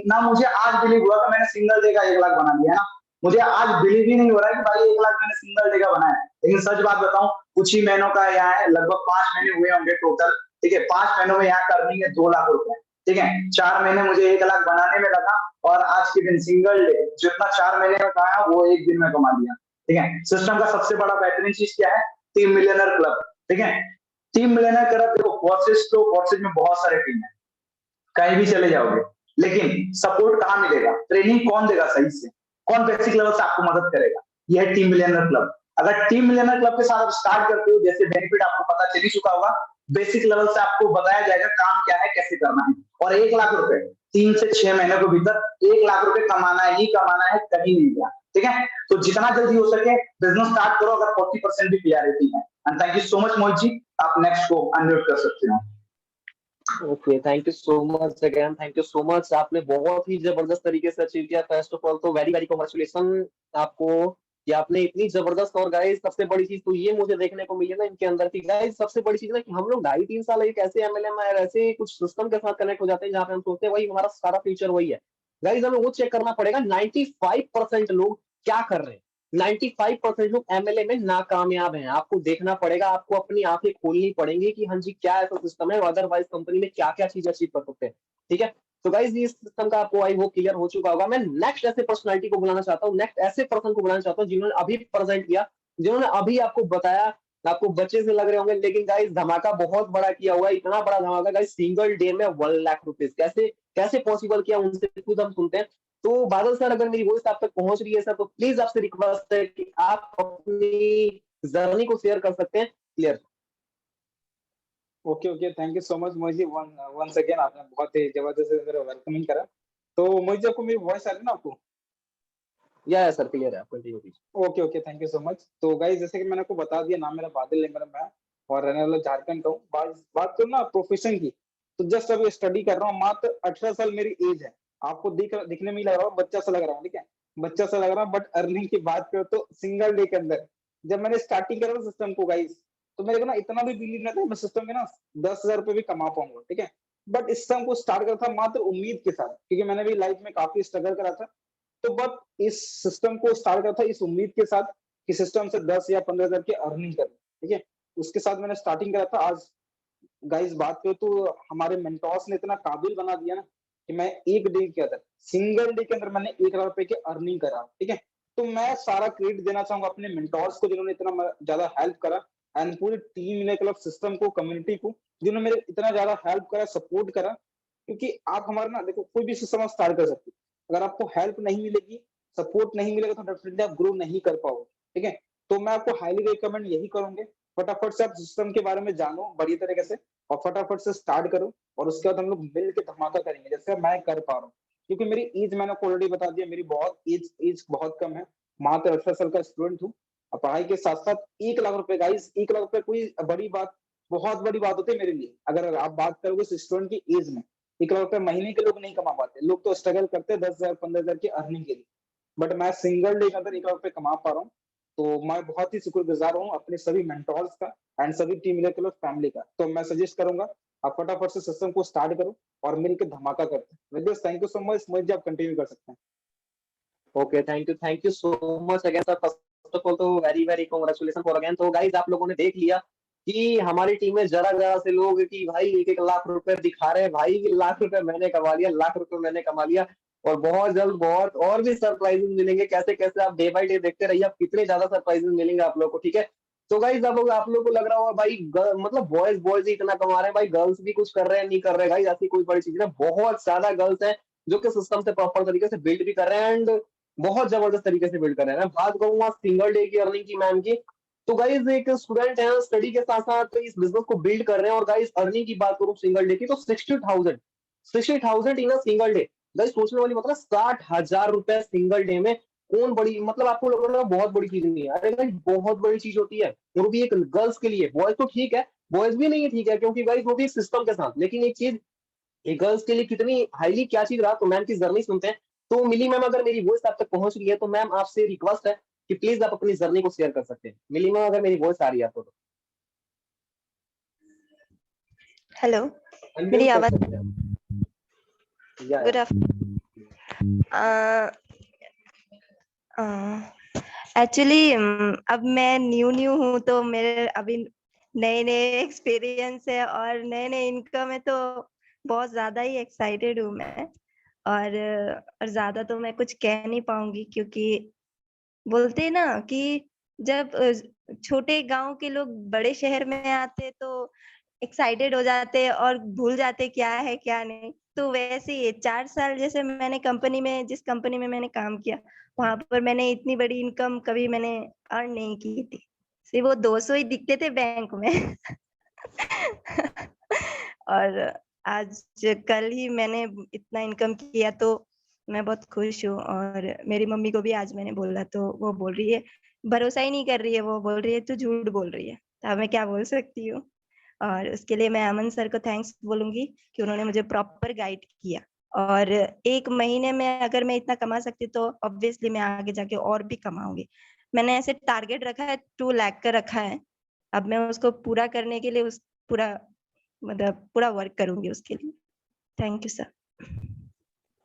ना मुझे आज बिलीव हुआ कि मैंने सिंगल डे का 1 लाख बना लिया ना, मुझे आज बिलीव ही नहीं हो रहा है कि भाई 1 लाख मैंने सिंगल डे का बनाया। लेकिन सच बात बताऊं, कुछ ही महीनों का यहाँ है, लगभग 5 महीने हुए होंगे टोटल, ठीक है? 5 महीनों में यहाँ का अर्निंग है 2 लाख रुपए, ठीक है? 4 महीने मुझे 1 लाख बनाने में लगा और आज के दिन सिंगल डे जितना 4 महीने में कमाया वो एक दिन में कमा लिया, ठीक है? सिस्टम का सबसे बड़ा बेहतरीन चीज क्या है? टीम मिलियनर क्लब, ठीक है? टीम मिलियनर क्लब, देखो कोर्सेज में बहुत सारे टीम है, कहीं भी चले जाओगे, लेकिन सपोर्ट कहाँ मिलेगा? ट्रेनिंग कौन देगा सही से? कौन बेसिक लेवल से आपको मदद करेगा? यह है टीम मिलियनर क्लब। अगर टीम मिलियनर क्लब के साथ आप स्टार्ट करते हो, जैसे बेनिफिट आपको पता चल ही चुका होगा, बेसिक लेवल से आपको बताया जाएगा काम क्या है, कैसे करना है। और 1 लाख रुपए 3 से 6 महीने के भीतर 1 लाख रुपए कमाना ही कमाना है, कहीं नहीं गया, ठीक है? तो जितना जल्दी हो सके बिजनेस स्टार्ट करो, अगर 40% भी क्लियरिटी है। And thank you so much Mohit ji, आप नेक्स्ट को अनम्यूट कर सकते हो। Okay, thank you so much again, thank you so much. आपने बहुत ही जबरदस्त तरीके से अचीव किया। फर्स्ट ऑफ ऑल तो वेरी वेरी कांग्रेचुलेशन आपको कि आपने इतनी जबरदस्त। और गाइस सबसे बड़ी चीज तो ये मुझे देखने को मिली ना इनके अंदर की, गाइस सबसे बड़ी चीज ना कि हम लोग 2.5-3 साल एक ऐसे MLM और ऐसे कुछ सिस्टम के साथ कनेक्ट हो जाते हैं जहाँ पे हम सोचते हैं वही हमारा सारा फ्यूचर वही है। गाइस हमें वो चेक करना पड़ेगा 95% लोग क्या कर रहे हैं। 95% लोग एमएलए में नाकामयाब हैं। आपको देखना पड़ेगा, आपको अपनी आंखें खोलनी पड़ेंगी कि हाँ जी क्या ऐसा सिस्टम है, अदरवाइज कंपनी में क्या क्या चीज अचीव कर सकते हैं, ठीक है? तो गाइज इस सिस्टम का आपको आई वो क्लियर हो चुका होगा। मैं नेक्स्ट ऐसे पर्सनालिटी को बुलाना चाहता हूँ, नेक्स्ट ऐसे पर्सन को बुलाना चाहता हूँ जिन्होंने अभी प्रेजेंट किया, जिन्होंने अभी आपको बताया। आपको बच्चे से लग रहे होंगे लेकिन गाइज धमाका बहुत बड़ा किया हुआ है, इतना बड़ा धमाका गाइज, सिंगल डे में 1 लाख रुपीज कैसे कैसे पॉसिबल किया उनसे खुद हम सुनते हैं। तो बादल सर अगर मेरी वॉइस आप तक पहुंच रही है सर, तो प्लीज आपसे रिक्वेस्ट है कि आप अपनी जर्नी को शेयर कर सकते हैं clear. Okay okay, thank you so much Mohit ji. Once again आपने बहुत ही जबरदस्त मेरा वेलकमिंग करा। तो मोहित जी, आपको मेरी वॉइस आ रही है ना आपको? या सर क्लियर है, आप कंटिन्यू कीजिए। Okay okay, thank you so much. तो गाइस जैसे कि मैंने आपको बता दिया, नाम मेरा बादल हेम्ब्रम है और रहने वाला झारखंड का हूँ। बात करूँ ना प्रोफेशन की, तो जस्ट अभी स्टडी कर रहा हूँ, मात्र 18 साल मेरी एज है। आपको दिखने में ही लग रहा हूँ बच्चा सा लग रहा हूँ, ठीक है, बच्चा सा लग रहा हूँ, बट अर्निंग की बात करो तो सिंगल डे के अंदर जब मैंने स्टार्टिंग करा सिस्टम को गाइस, तो मेरे को ना इतना भी बिलीव नहीं था मैं सिस्टम में ना 10,000 रुपए भी कमा पाऊंगा, ठीक है। बट इस सिस्टम को स्टार्ट करा था मात्र उम्मीद के साथ, क्योंकि मैंने भी लाइफ में काफी स्ट्रगल करा था। तो बट इस सिस्टम को स्टार्ट करा था इस उम्मीद के साथ कि सिस्टम से 10 या 15,000 की अर्निंग करें, ठीक है। उसके साथ मैंने स्टार्टिंग करा था। आज गाइस बात करो तो हमारे मेंटोर्स ने इतना काबिल बना दिया ना कि मैं एक डे के अंदर, सिंगल डे के अंदर मैंने 1,00,000 रुपए की अर्निंग करा, ठीक है। तो मैं सारा क्रेडिट देना चाहूंगा अपने मेंटोर्स को जिन्होंने इतना ज्यादा हेल्प करा, एंड पूरी टीम इंडिया क्लब सिस्टम को, कम्युनिटी को, जिन्होंने मेरे इतना ज्यादा हेल्प करा, सपोर्ट करा। क्योंकि आप हमारे ना देखो, कोई भी सिस्टम आप स्टार्ट कर सकते हो, अगर आपको हेल्प नहीं मिलेगी, सपोर्ट नहीं मिलेगा, तो डेफिनेटली आप ग्रो नहीं कर पाओगे, ठीक है। तो मैं आपको हाईली रिकमेंड यही करूंगे, फटाफट से आप सिस्टम के बारे में जानो बढ़िया तरीके से और फटाफट से स्टार्ट करो, और उसके बाद हम लोग मिल के धमाका करेंगे जैसे मैं कर पा रहा हूँ। क्योंकि मेरी एज मैंने आपको ऑलरेडी बता दिया, मेरी बहुत एज बहुत कम है, मात्र 18 साल का स्टूडेंट हूँ। और पढ़ाई के साथ साथ 1,00,000 रुपए गाइस, 1,00,000 रुपए कोई बड़ी बात, बहुत बड़ी बात होती है मेरे लिए। अगर आप बात करोगे स्टूडेंट की एज में, 1,00,000 रुपए महीने के लोग नहीं कमा पाते, लोग तो स्ट्रगल करते हैं 10,000 15,000 की अर्निंग के लिए। बट मैं सिंगल डे के अंदर 1,00,000 रुपए कमा पा रहा हूँ। तो मैं बहुत ही शुक्रगुजार हूँ अपने सभी मेंटोर्स का एंड सभी टीम इंडिया क्लब फैमिली का। तो मैं सजेस्ट करूंगा आप फटाफट से सिस्टम को स्टार्ट करो और मिलकर धमाका करते हैं। With this thank you so much. Mohit ji आप कंटिन्यू कर सकते हैं। Okay, thank you so much again sir. First of all तो very very congratulation for again. तो गाइस आप लोगों ने देख लिया कि हमारी टीम में जरा जरा से लोग कि भाई 1-1 लाख रुपए दिखा रहे हैं, भाई लाख रुपए मैंने कमा लिया, लाख रुपए मैंने कमा लिया। और बहुत जल्द बहुत और भी सरप्राइजेस मिलेंगे, कैसे कैसे आप डे बाय डे देखते रहिए, आप कितने ज्यादा सरप्राइजेस मिलेंगे आप लोग को, ठीक है। तो गाइस अब आप लोग को लग रहा होगा भाई मतलब बॉयज बॉयज ही इतना कमा रहे हैं, भाई गर्ल्स भी कुछ कर रहे हैं नहीं कर रहे हैं, गाइस ऐसी कोई बड़ी चीज नहीं, बहुत ज्यादा गर्ल्स हैं जो कि सिस्टम से प्रॉपर तरीके से बिल्ड भी कर रहे हैं एंड बहुत जबरदस्त तरीके से बिल्ड कर रहे हैं। मैं बात करूंगा सिंगल डे की अर्निंग की मैम की, तो गाइज एक स्टूडेंट है स्टडी के साथ साथ इस बिजनेस को बिल्ड कर रहे हैं। और गाइज अर्निंग की बात करूं सिंगल डे की तो 60,000 इन अ सिंगल डे। गाइज सोचने वाली मतलब 60,000 रुपए सिंगल डे में कौन बड़ी, मतलब आपको लग रहा है बहुत बड़ी चीज नहीं है, अरे गाइज बहुत बड़ी चीज होती है। वो भी एक गर्ल्स के लिए, बॉयज तो ठीक है, बॉयज भी नहीं है ठीक है, क्योंकि गाइज वो भी एक सिस्टम के साथ, लेकिन एक चीज एक गर्ल्स के लिए कितनी हाईली क्या चीज रहा, तो मैम की जर्नी सुनते हैं। तो मिली मैम अगर मेरी वॉइस आप तक पहुंच रही है तो मैम आपसे रिक्वेस्ट है कि प्लीज आप अपनी जर्नी को शेयर कर सकते हैं। मिली मैम अगर मेरी वॉइस आ रही है आपको तो हेलो, अनम्यूट मेरी कर आवाज सकते हैं आप। गुड एक्चुअली अब मैं न्यू हूँ, तो मेरे अभी नए नए एक्सपीरियंस है और नए नए इनकम है, तो बहुत ज्यादा ही एक्साइटेड हूँ मैं। और ज्यादा तो मैं कुछ कह नहीं पाऊंगी, क्योंकि बोलते हैं ना कि जब छोटे गांव के लोग बड़े शहर में आते तो एक्साइटेड हो जाते और भूल जाते क्या है क्या नहीं। तो वैसे ही 4 साल जैसे मैंने कंपनी में, जिस कंपनी में मैंने काम किया, वहां पर मैंने इतनी बड़ी इनकम कभी मैंने अर्न नहीं की थी। सिर्फ वो 200 ही दिखते थे बैंक में। और आज कल ही मैंने इतना इनकम किया, तो मैं बहुत खुश हूँ। और मेरी मम्मी को भी आज मैंने बोला तो वो बोल रही है, भरोसा ही नहीं कर रही है, वो बोल रही है तू झूठ बोल रही है। तो अब मैं क्या बोल सकती हूँ। और उसके लिए मैं अमन सर को थैंक्स बोलूंगी कि उन्होंने मुझे प्रॉपर गाइड किया। और 1 महीने में अगर मैं इतना कमा सकती तो ऑब्वियसली मैं आगे जाके और भी कमाऊंगी। मैंने ऐसे टारगेट रखा है, 2 लाख का रखा है। अब मैं उसको पूरा करने के लिए पूरा वर्क करूंगी उसके लिए। Thank you sir.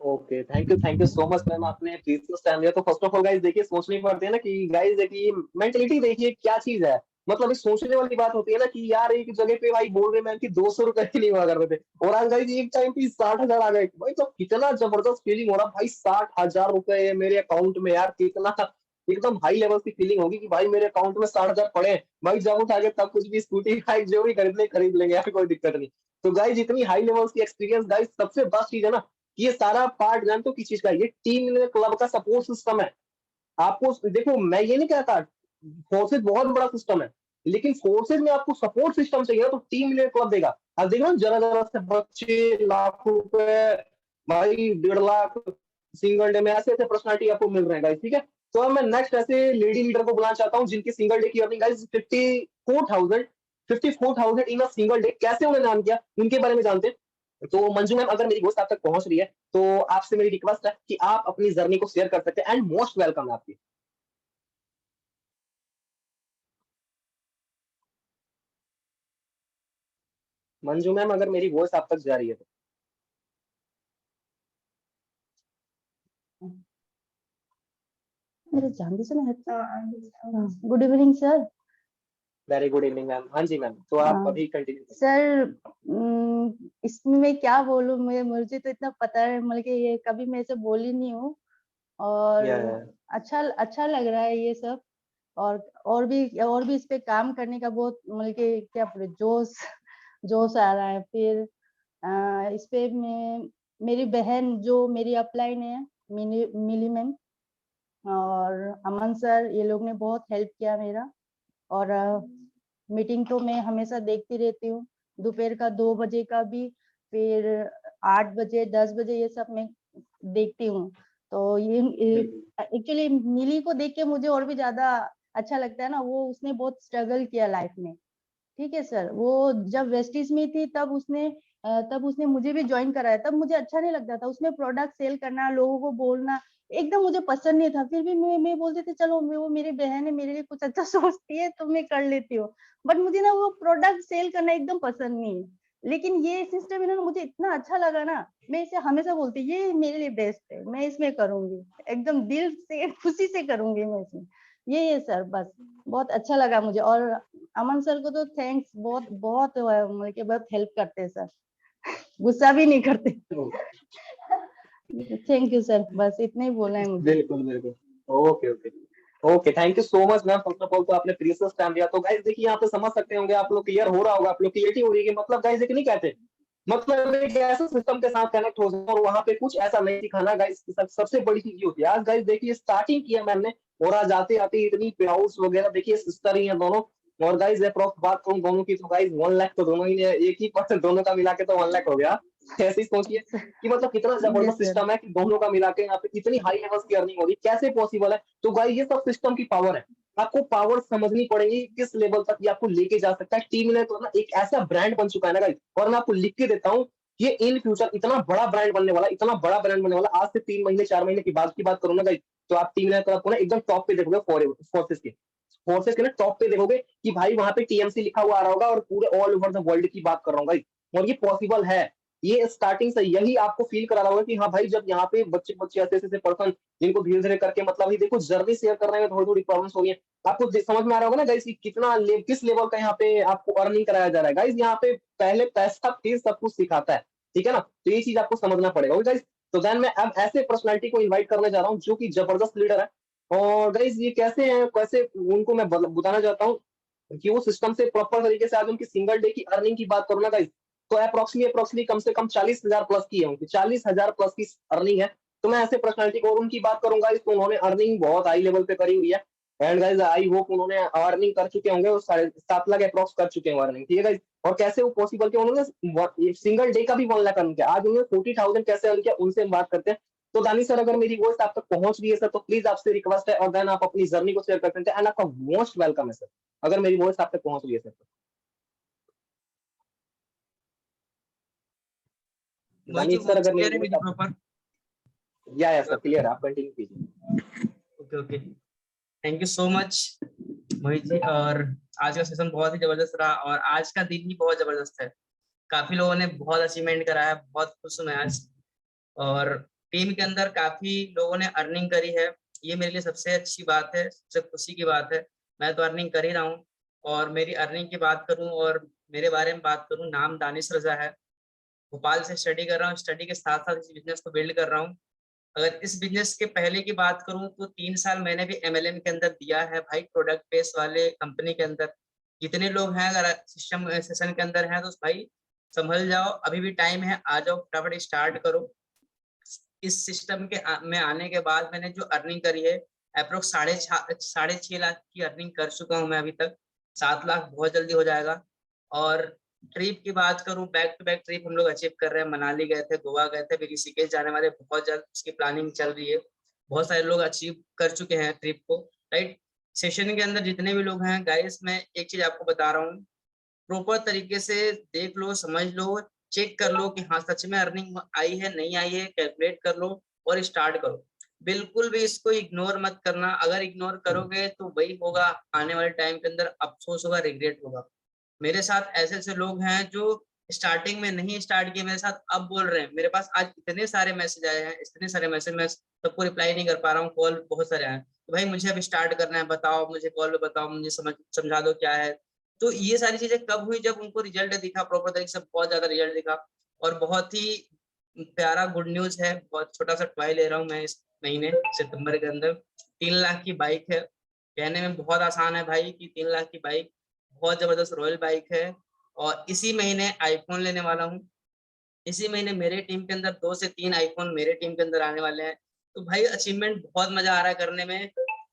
Okay, thank you so much ma'am, आपने प्रीशियस टाइम दिया। तो फर्स्ट ऑफ ऑल गाइस देखिए सोचनी पड़ती है ना कि गाइस देखिए मेंटलिटी देखिए क्या चीज है, मतलब इस सोचने वाली बात होती है ना कि यार एक जगह पे भाई बोल रहे मैम कि 200 रुपए ही नहीं हुआ करते थे और आज गाइस एक टाइम पे 60,000 आ गए भाई, तो कितना जबरदस्त फीलिंग हो रहा भाई। 60,000 रुपए मेरे अकाउंट में, यार कितना एकदम हाई लेवल की फीलिंग होगी कि भाई मेरे अकाउंट में 60,000 पड़े हैं भाई, जब उठाके तब कुछ भी स्कूटी बाइक जो भी खरीद लेंगे यार, कोई दिक्कत नहीं। तो गाइस इतनी हाई लेवल की एक्सपीरियंस, गाइस सबसे बेस्ट चीज है ना ये सारा पार्ट जानते हो किस चीज का, ये टीम क्लब का सपोर्ट सिस्टम है। आपको देखो मैं ये नहीं कहता फोर्सेज बहुत बड़ा सिस्टम है, लेकिन फोर्सेज में आपको सपोर्ट सिस्टम चाहिए तो टीम क्लब देगा। अब देखो जरा जरा से बच्चे लाख रुपए, भाई 1.5 लाख, सिंगल डे में ऐसे ऐसे पर्सनालिटी आपको मिल रहे हैं गाइस, ठीक है। तो अब मैं नेक्स्ट ऐसे लेडी लीडर को बुलाना चाहता हूँ जिनकी सिंगल डे की earning guys 54,000 in a single day. कैसे उन्होंने नाम किया, उनके बारे में जानते हैं। तो मंजू मैम, अगर मेरी गोस्ट आप तक पहुंच रही है तो आपसे मेरी रिक्वेस्ट है कि आप अपनी जर्नी को शेयर कर सकते हैं, एंड मोस्ट वेलकम है आपकी। मंजू मैम, अगर मेरी वॉइस आप तक जा रही है तो। मेरे जानती से ना good evening sir. Very good evening ma'am. हाँ जी मैम, तो आप अभी कंटिन्यू करें। सर इसमें मैं क्या बोलूं, मुझे तो इतना पता है, मतलब कि ये कभी मैं ऐसे बोली नहीं हूँ, और अच्छा लग रहा है ये सब। और भी इस पे काम करने का बहुत, मतलब कि क्या बोले, जोश आ रहा है। फिर इस पे मेरी बहन जो मेरी अपलाइन है, मिली मैम और अमन सर, ये लोग ने बहुत हेल्प किया मेरा। और मीटिंग तो मैं हमेशा देखती रहती हूँ, दोपहर का 2 बजे का भी, फिर 8 बजे 10 बजे, ये सब मैं देखती हूँ। तो ये एक्चुअली मिली को देख के मुझे और भी ज्यादा अच्छा लगता है ना। वो उसने बहुत स्ट्रगल किया लाइफ में, ठीक है सर। वो जब वेस्टिज में थी तब उसने मुझे भी ज्वाइन कराया। तब मुझे अच्छा नहीं लगता था, उसमें प्रोडक्ट सेल करना, लोगों को बोलना एकदम मुझे पसंद नहीं था। फिर भी मैं बोलती थी चलो, वो मेरी बहन है, मेरे लिए कुछ अच्छा सोचती है तो मैं कर लेती हूँ। बट मुझे ना वो प्रोडक्ट सेल करना एकदम पसंद नहीं है। लेकिन ये सिस्टम इन्होंने मुझे इतना अच्छा लगा ना, मैं इसे हमेशा बोलती ये मेरे लिए बेस्ट है, मैं इसमें करूंगी, एकदम दिल से खुशी से करूंगी मैं इसमें। ये सर बस बहुत अच्छा लगा मुझे। और अमन सर को तो थैंक्स, बहुत बहुत, मतलब कि बहुत हेल्प करते हैं सर, गुस्सा भी नहीं करते। थैंक यू सर, बस इतना ही बोलना है मुझे। बिल्कुल बिल्कुल, okay okay okay, thank you so much ma'am. First of all तो आपने प्रीशियस टाइम दिया। तो गाइस देखिए, यहाँ पे समझ सकते होंगे आप लोग, क्लियर हो रहा होगा, आप लोग क्लियरिटी हो रही है कि मतलब गाइस एक नहीं कहते, मतलब एक ऐसे सिस्टम के साथ कनेक्ट हो जाए और वहां पे कुछ ऐसा नहीं सिखाना गाइस, सबसे बड़ी चीज ये होती है। आज गाइस देखिए, स्टार्टिंग किया मैंने और आज आते आते इतनी पे हाउस वगैरह देखिए, सिस्टर ही है दोनों। और गाइस अप्रॉक्स बात करूं दोनों की तो गाइस 1 लाख तो दोनों ही ने, एक ही पर्सन दोनों का मिला के तो 1 लाख हो गया। ऐसे ही सोचिए कि मतलब कितना जबरदस्त सिस्टम है कि दोनों का मिला के यहाँ पे इतनी हाई लेवल्स की अर्निंग हो रही है, कैसे पॉसिबल है। तो गाइस ये सब सिस्टम की पावर है, आपको पावर समझनी पड़ेगी किस लेवल तक ये आपको लेके जा सकता है। टीम ने तो ना एक ऐसा ब्रांड बन चुका है ना गाइस, और मैं आपको लिख के देता हूँ, ये इन फ्यूचर इतना बड़ा ब्रांड बनने वाला, इतना बड़ा ब्रांड बनने वाला। आज से 3 महीने 4 महीने की बात करूँ ना गाइस, तो आप टीम ने आपको ना एकदम टॉप पे देखोगे, फोर्सेस के ना टॉप पे देखोगे कि भाई वहां पे टीएमसी लिखा हुआ आ रहा होगा, और पूरे ऑल ओवर द वर्ल्ड की बात कर रहा हूँ गाइस। और ये पॉसिबल है, ये स्टार्टिंग से यही आपको फील करा रहा होगा कि हाँ भाई, जब यहाँ पे बच्चे बच्चे ऐसे ऐसे पर्सन जिनको धीरे धीरे करके, मतलब ये देखो जर्नी शेयर करने में थोड़ी थोड़ी प्रॉब्लम्स हो रही है, आपको समझ में आ रहा होगा ना गाइस कि कितना किस लेवल का यहाँ पे आपको अर्निंग कराया जा रहा है। गाइस यहाँ पे पहले पैसा फिर सब कुछ सिखाता है, ठीक है ना। तो ये चीज आपको समझना पड़ेगा गाइस। तो देन मैं अब ऐसे पर्सनालिटी को इनवाइट करने जा रहा हूँ जो कि जबरदस्त लीडर है। और गाइस ये कैसे हैं, कैसे उनको मैं बताना चाहता हूँ कि वो सिस्टम से प्रॉपर तरीके से, आज उनकी सिंगल डे की अर्निंग की बात करूँ ना गाइस, तो अप्रोक्सीमेटली कम से कम 40,000 प्लस की है उनकी, 40,000 प्लस की अर्निंग है। तो मैं ऐसे पर्सनालिटी को और उनकी बात करूंगा, तो उन्होंने अर्निंग बहुत हाई लेवल पे करी हुई है। एंड गाइस आई होप उन्होंने अर्निंग कर चुके होंगे, और 7.5 लाख अप्रोक्स कर चुके हैं अर्निंग, ठीक है गाइस। और कैसे वो पॉसिबल कि उन्होंने सिंगल डे का भी 1 लाख अर्न किया, आज उन्होंने 40,000 कैसे अर्न किया, उनसे हम बात करते हैं। तो दानिश सर, अगर मेरी वॉइस आप तक पहुंच रही है सर, तो प्लीज आपसे रिक्वेस्ट है, और देन आप अपनी जर्नी को शेयर कर सकते हैं। एंड आपका मोस्ट वेलकम है सर, अगर मेरी वॉइस आप तक पहुंच रही है सर। दानिश सर, अगर मेरी वॉइस प्रॉपर, या सर क्लियर है, आप कंटिन्यू कीजिए। Okay okay, thank you so much Mohit ji. और आज का सेशन बहुत ही जबरदस्त रहा, और आज का दिन भी बहुत जबरदस्त है। काफी लोगों ने बहुत अचीवमेंट करा है, बहुत खुश हूं मैं आज। और टीम के अंदर काफी लोगों ने अर्निंग करी है, ये मेरे लिए सबसे अच्छी बात है, सबसे खुशी की बात है। मैं तो अर्निंग कर ही रहा हूँ। और मेरी अर्निंग की बात करूँ और मेरे बारे में बात करूँ, नाम दानिश रजा है। भोपाल से स्टडी कर रहा हूँ, स्टडी के साथ साथ इस बिजनेस को बिल्ड कर रहा हूँ। अगर इस बिजनेस के पहले की बात करूं तो 3 साल मैंने भी MLM के अंदर दिया है भाई, प्रोडक्ट बेस वाले कंपनी के अंदर। जितने लोग हैं अगर सिस्टम सेशन के अंदर हैं तो भाई संभल जाओ, अभी भी टाइम है, आ जाओ फटाफट स्टार्ट करो। इस सिस्टम के में आने के बाद मैंने जो अर्निंग करी है अप्रोक्स 6.5 लाख की अर्निंग कर चुका हूं मैं अभी तक। 7 लाख बहुत जल्दी हो जाएगा। और ट्रिप की बात करूं, बैक टू बैक ट्रिप हम लोग अचीव कर रहे हैं। मनाली गए थे, गोवा गए थे, फिर ऋषिकेश जाने वाले, बहुत जल्द उसकी प्लानिंग चल रही है। बहुत सारे लोग अचीव कर चुके हैं ट्रिप को, राइट। सेशन के अंदर जितने भी लोग हैं गाइस, मैं एक चीज आपको बता रहा हूँ, प्रॉपर तरीके से देख लो, समझ लो, चेक कर लो कि हाँ सच में अर्निंग आई है नहीं आई है, कैलकुलेट कर लो और स्टार्ट करो। बिल्कुल भी इसको इग्नोर मत करना। अगर इग्नोर करोगे तो वही होगा, आने वाले टाइम के अंदर अफसोस होगा, रिग्रेट होगा। मेरे साथ ऐसे ऐसे लोग हैं जो स्टार्टिंग में नहीं स्टार्ट किए मेरे साथ, अब बोल रहे हैं। मेरे पास आज इतने सारे मैसेज आए हैं, इतने सारे मैसेज, मैं सबको रिप्लाई नहीं कर पा रहा हूँ, कॉल बहुत सारे आए हैं। तो भाई मुझे अब स्टार्ट करना है, बताओ मुझे, कॉल पे बताओ मुझे, समझा दो क्या है। तो ये सारी चीजें कब हुई, जब उनको रिजल्ट दिखा, प्रॉपर तरीके से बहुत ज्यादा रिजल्ट दिखा। और बहुत ही प्यारा गुड न्यूज है, बहुत छोटा सा टॉय ले रहा हूँ मैं इस महीने सितंबर के अंदर। 3 लाख की बाइक है। कहने में बहुत आसान है भाई कि 3 लाख की बाइक, बहुत जबरदस्त रॉयल बाइक है। और इसी महीने आईफोन लेने वाला हूँ। इसी महीने मेरे टीम के अंदर 2 से 3 आईफोन मेरे टीम के अंदर आने वाले हैं। तो भाई अचीवमेंट बहुत मजा आ रहा है करने में।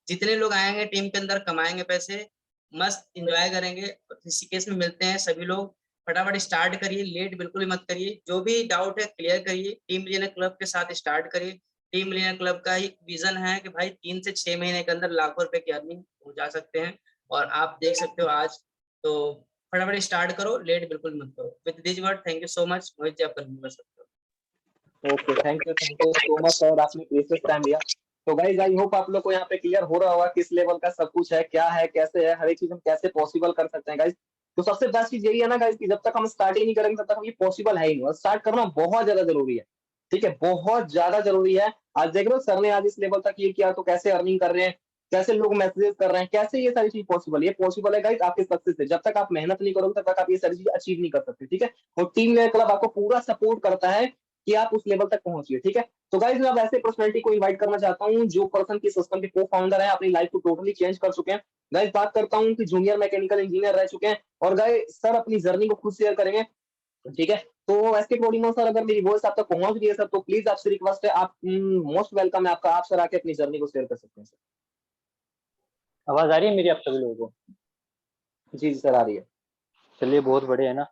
जितने लोग आएंगे टीम के अंदर कमाएंगे पैसे, मस्त इंजॉय करेंगे। ऋषिकेश में मिलते हैं सभी लोग। फटाफट स्टार्ट करिए, लेट बिल्कुल भी मत करिए। जो भी डाउट है क्लियर करिए, टीम मिलियनर क्लब के साथ स्टार्ट करिए। टीम मिलियनर क्लब का ही विजन है कि भाई 3 से 6 महीने के अंदर लाखों रुपए की अर्निंग हो जा सकते हैं। और आप देख सकते हो आज। तो फटाफट स्टार्ट करो, लेट बिल्कुल मत करो। With this word, thank you so much. Mohit ji, आप कंटिन्यू कर सकते हो। Okay, thank you so much sir, आपने प्रीशियस टाइम दिया। तो गाइज आई होप आप लोग को यहाँ पे क्लियर हो रहा होगा किस लेवल का सब कुछ है, क्या है, कैसे है, हर एक चीज हम कैसे पॉसिबल कर सकते हैं गाइज। तो सबसे बेस्ट चीज यही है ना गाइज कि जब तक हम स्टार्ट ही नहीं करेंगे तब तक ये पॉसिबल है ही नहीं, और स्टार्ट करना बहुत ज्यादा जरूरी है। ठीक है, बहुत ज्यादा जरूरी है। आज देख रहे हो सर ने आज इस लेवल तक ये किया, तो कैसे अर्निंग कर रहे हैं, कैसे लोग मैसेजेस कर रहे हैं, कैसे ये सारी चीज पॉसिबल, ये पॉसिबल है गाइज आपके सक्सेस से। जब तक आप मेहनत नहीं करोगे तब तक आप ये सारी चीज अचीव नहीं कर सकते। ठीक है, और टीम लेयर क्लब आपको पूरा सपोर्ट करता है कि आप उस लेवल तक पहुंचिए। ठीक है, तो गाइज मैं अब ऐसे पर्सनालिटी को इनवाइट करना चाहता हूँ जो पर्सन की सिस्टम के को फाउंडर है, अपनी लाइफ को टोटली चेंज कर चुके हैं। गाइज बात करता हूँ कि जूनियर मैकेनिकल इंजीनियर रह चुके हैं, और गाइज सर अपनी जर्नी को खुद शेयर करेंगे। ठीक है, तो एसके कोडिंगो सर, अगर मेरी वॉइस आप तक पहुंच रही है सर, तो प्लीज आपसे रिक्वेस्ट है, आप मोस्ट वेलकम है आपका, आप सर आके अपनी जर्नी को शेयर कर सकते हैं सर। आवाज आ रही है मेरी आप सभी लोगों को? जी सर आ रही है। चलिए बहुत बढ़िया है ना।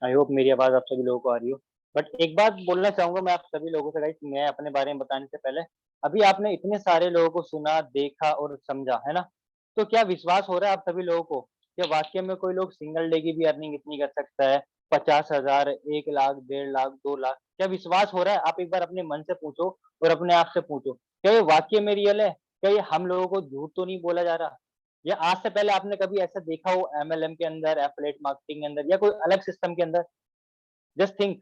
आई होप मेरी आवाज आप सभी लोगों को आ रही हो। बट एक बात बोलना चाहूंगा मैं आप सभी लोगों से गाइस, मैं अपने बारे में बताने से पहले, अभी आपने इतने सारे लोगों को सुना, देखा और समझा है ना, तो क्या विश्वास हो रहा है आप सभी लोगों को कि वाकई में कोई लोग सिंगल डे की भी अर्निंग इतनी कर सकता है? 50,000, 1 लाख, 1.5 लाख, 2 लाख, क्या विश्वास हो रहा है? आप एक बार अपने मन से पूछो और अपने आप से पूछो, क्या ये वाकई में रियल है? क्या ये हम लोगों को झूठ तो नहीं बोला जा रहा? या आज से पहले आपने कभी ऐसा देखा हो एमएलएम के अंदर, एफिलिएट मार्केटिंग के अंदर, या कोई अलग सिस्टम के अंदर? Just think.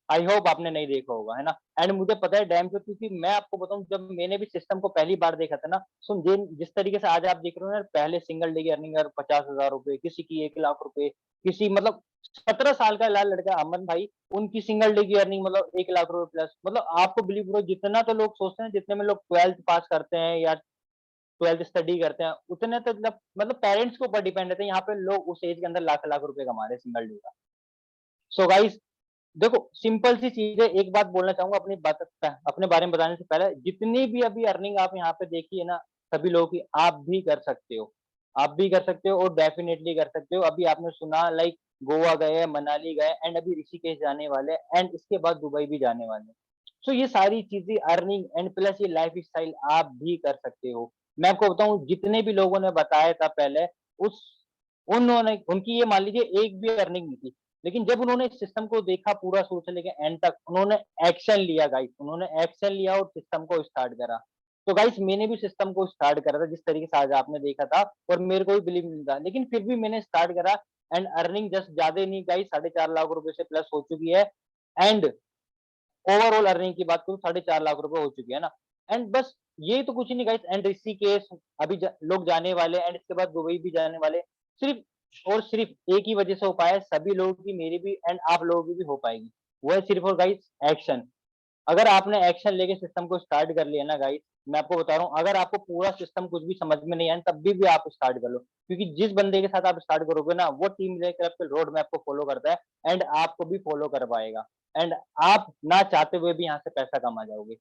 आई होप आपने नहीं देखा होगा, है ना। एंड मुझे पता है डैम श्योर, क्योंकि मैं आपको बताऊं, जब मैंने भी सिस्टम को पहली बार देखा था ना, सो जिस तरीके से आज आप देख रहे हो ना, पहले सिंगल डे की अर्निंग 50,000 रुपए, किसी की 1 लाख रुपए, किसी मतलब 17 साल का लाल लड़का अमन भाई, उनकी सिंगल डे की अर्निंग मतलब 1 लाख रुपए प्लस। मतलब आपको बिलीव करो, जितना तो लोग सोचते हैं, जितने में लोग 12th पास करते हैं या 12th स्टडी करते हैं, उतने तो मतलब पेरेंट्स के ऊपर डिपेंड रहते हैं। यहाँ पे लोग उस एज के अंदर लाख लाख रुपए कमा रहे हैं सिंगल डे का। सो गाइस, देखो सिंपल सी चीज है, एक बात बोलना चाहूंगा अपनी बात अपने बारे में बताने से पहले, जितनी भी अभी अर्निंग आप यहाँ पे देखी है ना सभी लोगों की, आप भी कर सकते हो। आप भी कर सकते हो और डेफिनेटली कर सकते हो। अभी आपने सुना लाइक गोवा गए, मनाली गए, एंड अभी ऋषिकेश जाने वाले, एंड इसके बाद दुबई भी जाने वाले। सो ये सारी चीजें अर्निंग एंड प्लस ये लाइफ स्टाइल आप भी कर सकते हो। मैं आपको बताऊं, जितने भी लोगों ने बताया था पहले, उस उन्होंने उनकी ये मान लीजिए एक भी अर्निंग नहीं थी, लेकिन जब उन्होंने इस सिस्टम को देखा पूरा शुरू से लेकर एंड तक, उन्होंने एक्शन लिया गाइस, उन्होंने एक्शन लिया और सिस्टम को स्टार्ट करा। तो गाइस मैंने भी सिस्टम को स्टार्ट करा था जिस तरीके से आज आपने देखा था, और मेरे को भी बिलीव नहीं था, लेकिन फिर भी मैंने स्टार्ट करा। एंड अर्निंग जस्ट ज्यादा नहीं गाइस, 4.5 लाख रुपए से प्लस हो चुकी है। एंड ओवरऑल अर्निंग की बात करूं, 4.5 लाख रुपए हो चुकी है ना। एंड बस ये तो कुछ नहीं गाइस, एंड ऋषिकेश अभी लोग जाने वाले, एंड इसके बाद दुबई भी जाने वाले। सिर्फ और सिर्फ एक ही वजह से हो पाया, सभी लोगों की, मेरी भी एंड आप लोगों की भी हो पाएगी, वो है सिर्फ और गाइस एक्शन। अगर आपने एक्शन लेके सिस्टम को स्टार्ट कर लिया ना गाइस, मैं आपको बता रहा हूँ, अगर आपको पूरा सिस्टम कुछ भी समझ में नहीं आया तब भी आप स्टार्ट कर लो, क्योंकि जिस बंदे के साथ आप स्टार्ट करोगे ना, वो टीम लेकर आपके रोड मैप को फॉलो करता है, एंड आपको भी फॉलो कर पाएगा। एंड आप ना चाहते हुए भी यहाँ से पैसा कमा जाओगे।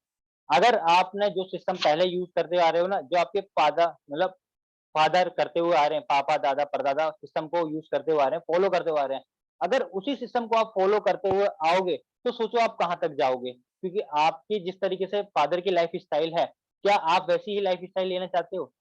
अगर आपने जो सिस्टम पहले यूज करते आ रहे हो ना, जो आपके फादर मतलब फादर करते हुए आ रहे हैं, पापा, दादा, परदादा सिस्टम को यूज करते हुए आ रहे हैं, फॉलो करते हुए आ रहे हैं, अगर उसी सिस्टम को आप फॉलो करते हुए आओगे तो सोचो आप कहाँ तक जाओगे, क्योंकि आपकी जिस तरीके से फादर की लाइफ स्टाइल है, क्या आप वैसी ही लाइफ स्टाइल लेना चाहते हो?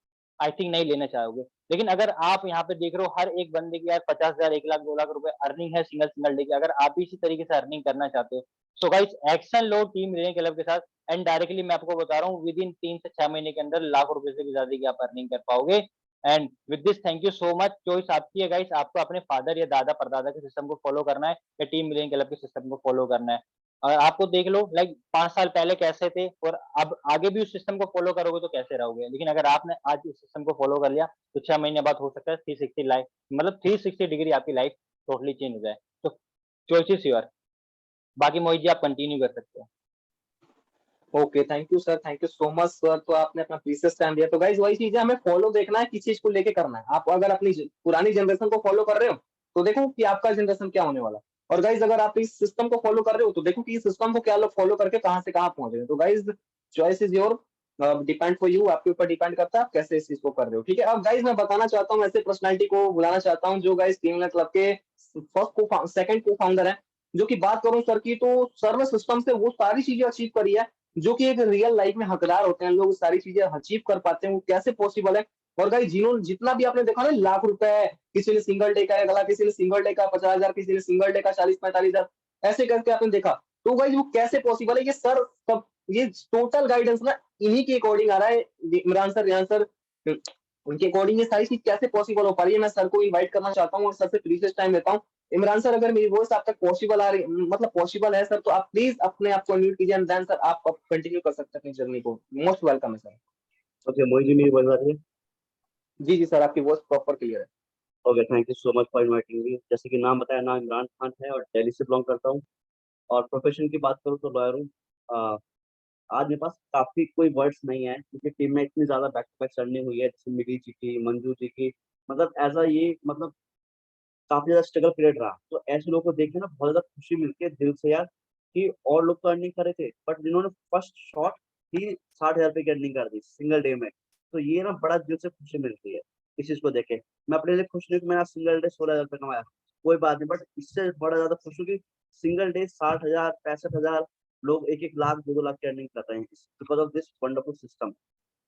आई थिंक नहीं लेना चाहोगे। लेकिन अगर आप यहाँ पे देख रहे हो हर एक बंदे की यार 50,000 1 लाख 2 लाख रुपए अर्निंग है सिंगल डे की, अगर आप भी इसी तरीके से अर्निंग करना चाहते हो, सो गाइस एक्शन लो टीम मिलियनेयर क्लब के साथ एंड डायरेक्टली मैं आपको बता रहा हूँ विद इन 3 से 6 महीने के अंदर लाखों रुपए से भी ज्यादा की आप अर्निंग कर पाओगे। And with this thank you so much. Choice आपकी है गाइस, आपको अपने फादर या दादा परदादा के सिस्टम को फॉलो करना है या टीम मिलियनेयर क्लब के सिस्टम को फॉलो करना है। और आपको देख लो लाइक 5 साल पहले कैसे थे और अब आगे भी उस सिस्टम को फॉलो करोगे तो कैसे रहोगे। लेकिन अगर आपने आज उस सिस्टम को फॉलो कर लिया तो 6 महीने बाद हो सकता है 360 लाइफ मतलब 360 डिग्री आपकी लाइफ टोटली चेंज हो जाए। तो चॉइस इज योर। बाकी मोहित जी आप कंटिन्यू कर सकते हो। Okay, thank you sir, thank you so much sir. तो आपने अपना प्रीशियस टाइम दिया। तो गाइस वही चीज है, हमें फॉलो देखना है किस चीज को लेके करना है। आप अगर अपनी पुरानी जनरेशन को फॉलो कर रहे हो तो देखो कि आपका जनरेशन क्या होने वाला। और गाइस अगर आप इस सिस्टम को फॉलो कर रहे हो तो देखो कि इस सिस्टम को क्या लोग फॉलो करके कहाँ से कहाँ पहुंच रहे हैं। तो guys choice is your, depend for you, आपके ऊपर डिपेंड करता है आप कैसे इस चीज को कर रहे हो। ठीक है, अब गाइस मैं बताना चाहता हूँ ऐसे पर्सनालिटी को बुलाना चाहता हूँ जो गाइस टीम क्लब के सेकंड को फाउंडर है। जो कि बात करूं सर की, तो सर ने सिस्टम से वो सारी चीजें अचीव करी है जो कि एक रियल लाइफ में हकदार होते हैं लोग, सारी चीजें अचीव कर पाते हैं। वो कैसे पॉसिबल है? और गाइस जिन्होंने जितना भी आपने देखा ना लाख रुपए, किसी ने सिंगल डे का 1 लाख, किसी ने सिंगल डे का 50,000, किसी ने सिंगल डे का 40-45,000, ऐसे करके आपने देखा। तो गाइस वो कैसे पॉसिबल है? ये सर सब ये टोटल गाइडेंस ना इन्हीं के अकॉर्डिंग आ रहा है। इमरान सर, रियान सर, उनके अकॉर्डिंग ये सारी चीज कैसे पॉसिबल हो पा रही है। मैं सर को इनवाइट करना चाहता हूँ और सर से प्रीशियस टाइम लेता हूँ। इमरान सर अगर मेरी वॉइस आप तक पॉसिबल आ रही, मतलब पॉसिबल है सर, तो आप प्लीज अपने आप को म्यूट कीजिए एंड देन सर आप कंटिन्यू कर सकते हैं अपनी जर्नी को। मोस्ट वेलकम है सर। ओके मोहित जी, मेरी वॉइस आ रही है? जी जी सर, आपकी वॉइस प्रॉपर क्लियर है। Okay, thank you so much for inviting me. जैसे कि नाम बताया, नाम इमरान खान है और दिल्ली से बिलोंग करता हूँ। और प्रोफेशन की बात करूँ तो लॉयर हूँ। आज मेरे पास काफी कोई वर्ड्स नहीं है क्योंकि टीम में इतनी ज्यादा बैक टू बैक रनिंग हुई है, जैसे मिली जी की, मंजू जी की, मतलब एज अ ये मतलब काफी ज्यादा स्ट्रगल पीरियड रहा। तो ऐसे लोगों को देख के ना बहुत ज्यादा खुशी मिलती है दिल से यार, कि और लोग तो अर्निंग कर रहे थे बट जिन्होंने फर्स्ट शॉट ही 60,000 रुपए की अर्निंग कर दी सिंगल डे में। तो ये ना बड़ा दिल से खुशी मिलती है इस चीज को देख के। मैं अपने लिए खुश नहीं कि मैंने सिंगल डे 16,000 रुपए कमाया, कोई बात नहीं, बट इससे बड़ा ज्यादा खुश हूँ कि सिंगल डे 60,000 65,000 लोग 1-1 लाख 2-2 लाख की अर्निंग कर रहे हैं because of this wonderful system.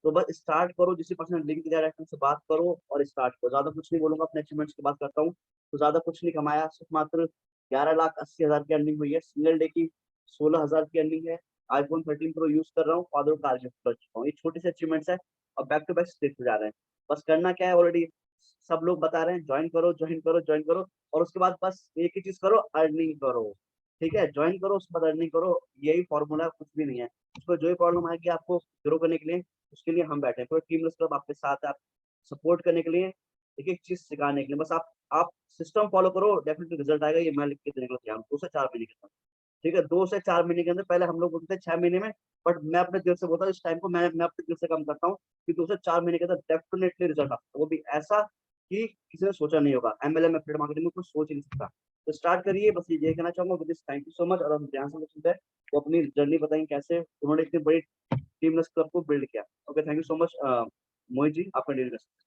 तो बस स्टार्ट करो, जिस पर्सन लिंक दिया है से बात करो और स्टार्ट करो। ज्यादा कुछ नहीं बोलूंगा, अपने अचीवमेंट्स की बात करता हूँ। तो ज्यादा कुछ नहीं कमाया, सिर्फ मात्र 11,80,000 की अर्निंग हुई है सिंगल डे की, 16,000 की अर्निंग है। iPhone 13 प्रो यूज कर रहा हूँ, फादर को कार गिफ्ट कर चुका हूँ। ये छोटी सी अचीवमेंट्स है और बैक टू बैक स्टेज पे जा रहे हैं। बस करना क्या है, ऑलरेडी सब लोग बता रहे हैं, ज्वाइन करो ज्वाइन करो ज्वाइन करो, और उसके बाद बस एक ही चीज करो, अर्निंग करो। ठीक है, ज्वाइन करो उसके बाद अर्निंग करो, यही फॉर्मूला, कुछ भी नहीं है। उसको जो भी प्रॉब्लम आएगी आपको ग्रो करने के लिए, उसके लिए हम बैठे हैं। पूरा टीम क्लब आपके साथ है, आप सपोर्ट करने के लिए, एक एक चीज सिखाने के लिए। बस आप सिस्टम फॉलो करो, डेफिनेटली रिजल्ट आएगा। ये मैं लिख के देने को तैयार हूँ 2 से 4 महीने के अंदर। ठीक है, 2 से 4 महीने के अंदर। पहले हम लोग बोलते थे 6 महीने में, बट मैं अपने दिल से बोलता हूँ इस टाइम को मैं अपने दिल से कम करता हूँ कि 2 से 4 महीने के अंदर डेफिनेटली रिजल्ट आता है, वो भी ऐसा कि किसी ने सोचा नहीं होगा। MLM एफिलिएट मार्केटिंग में कोई सोच ही नहीं सकता। तो स्टार्ट करिए, बस ये कहना चाहूंगा। With this thank you so much. और हम ध्यान से सुनते हैं तो अपनी जर्नी बताएंगे कैसे उन्होंने इतनी बड़ी टीम क्लब को बिल्ड किया। Okay, thank you so much. Mohit ji, आप कंटिन्यू कर सकते हैं।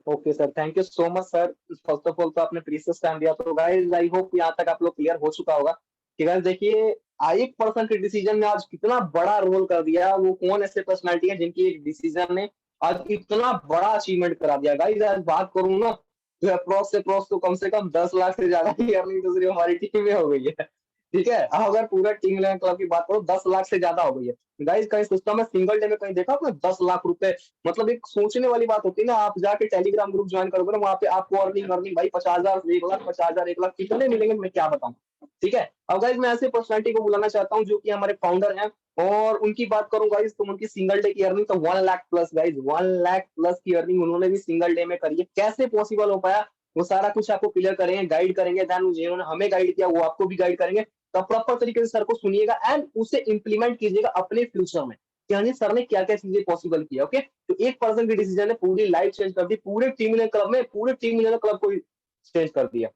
Okay sir, thank you so much sir. First of all तो आपने प्रीशियस टाइम दिया। तो गाइस आई होप यहाँ तक आप लोग क्लियर हो चुका होगा कि गाइस देखिए एक पर्सन के डिसीजन ने आज कितना बड़ा रोल कर दिया। वो कौन ऐसे पर्सनालिटी है जिनकी एक डिसीजन ने आज इतना बड़ा अचीवमेंट करा दिया। गाइस आज बात करूँ ना तो अप्रोक्स तो कम से कम 10 लाख से ज्यादा की अर्निंग तो सिर्फ हमारी टीम में हो गई है। ठीक है, अब अगर पूरा टीम क्लब की बात करो 10 लाख से ज्यादा हो गई है। गाइस कहीं सिस्टम में सिंगल डे में कहीं देखा आपने 10 लाख रुपए? मतलब एक सोचने वाली बात होती है ना। आप जाके टेलीग्राम ग्रुप ज्वाइन करोगे ना, वहां पे आपको अर्निंग भाई 50,000 1 लाख, 50,000 1 लाख कितने मिलेंगे मैं क्या बताऊं। ठीक है, अब गाइस मैं ऐसे पर्सनालिटी को बुलाना चाहता हूँ जो कि हमारे फाउंडर हैं। और उनकी बात करूं गाइस तो उनकी सिंगल डे की अर्निंग तो 1 lakh plus. Guys 1 lakh plus की अर्निंग उन्होंने भी सिंगल डे में करी है। कैसे पॉसिबल हो पाया वो सारा कुछ आपको क्लियर करेंगे, गाइड करेंगे। देन जिन्होंने हमें गाइड किया वो आपको भी गाइड करेंगे। तो प्रॉपर तरीके से सर को सुनिएगा एंड उसे इंप्लीमेंट कीजिएगा अपने फ्यूचर में कि हाँ जी सर ने क्या क्या चीजें पॉसिबल किया। ओके, तो एक पर्सन की डिसीजन ने पूरी लाइफ चेंज कर दी, पूरे टीम क्लब में, पूरे टीम क्लब को चेंज कर दिया।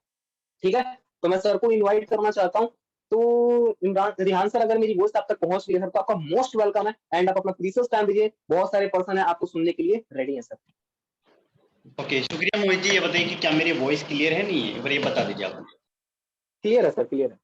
ठीक है, तो मैं सर को इनवाइट करना चाहता हूँ। तो इमरान रिहान सर अगर मेरी वॉइस आप तक पहुंच गई है सर तो आपका मोस्ट वेलकम है एंड आप अपना प्रीशियस टाइम दीजिए। बहुत सारे पर्सन है आपको सुनने के लिए रेडी है सर। ओके, शुक्रिया मोहित जी। ये बताइए कि क्या मेरी वॉइस क्लियर है, नहीं है? एक बार ये बता दीजिए आप मुझे। क्लियर है सर, क्लियर है।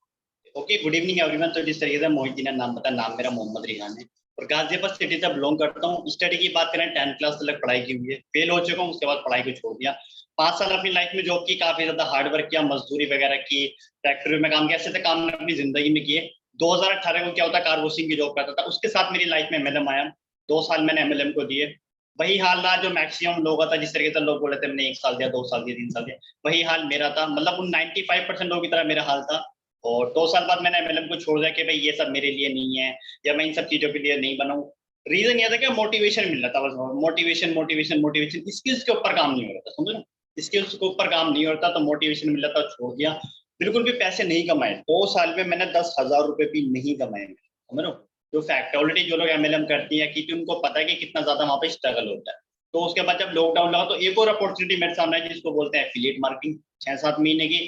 Okay, good evening everyone. तो जिस तरीके से मोहित जी ने नाम बताया, नाम मेरा मोहम्मद रिहान है और गाजियाबाद सिटी से बिलोंग करता हूँ। स्टडी की बात करें, 10th क्लास तक पढ़ाई की हुई है, फेल हो चुका हूँ, उसके बाद पढ़ाई को छोड़ दिया। 5 साल अपनी लाइफ में जॉब की, काफी ज्यादा हार्ड वर्क किया, मजदूरी वगैरह की, फैक्ट्री में काम किया, ऐसे काम मैंने अपनी जिंदगी में किए। 2018 को क्या होता, कार वॉशिंग की जॉब करता था, उसके साथ मेरी लाइफ में MLM आया। 2 साल मैंने MLM को दिए। वही हाल रहा जो मैक्सिमम लोगों का था, जिस तरीके से लोग बोले थे मैंने 1 साल दिया, 2 साल दिया, 3 साल दिया, वही हाल मेरा था। मतलब उन 95% लोगों की तरह मेरा हाल था। और 2 साल बाद मैंने MLM को छोड़ दिया कि भाई ये सब मेरे लिए नहीं है, या मैं इन सब चीजों के लिए नहीं बनाऊं। रीजन ये था कि मोटिवेशन मिल रहा था, बस मोटिवेशन मोटिवेशन मोटिवेशन, स्किल्स के ऊपर काम नहीं हो रहा था, समझ लो, स्किल्स के ऊपर काम नहीं होता, तो मोटिवेशन मिल रहा था, छोड़ दिया। बिल्कुल भी पैसे नहीं कमाए 2 साल में, मैंने 10,000 रुपए भी नहीं कमाए, समझ लो। जो फैक्ट है, ऑलरेडी जो लोग MLM करती है, क्योंकि उनको पता है कि कितना ज्यादा वहां पे स्ट्रगल होता है। तो उसके बाद जब लॉकडाउन लगा, तो एक और अपॉर्चुनिटी मेरे सामने आई, जिसको बोलते हैं एफिलिएट मार्केटिंग। 6-7 महीने की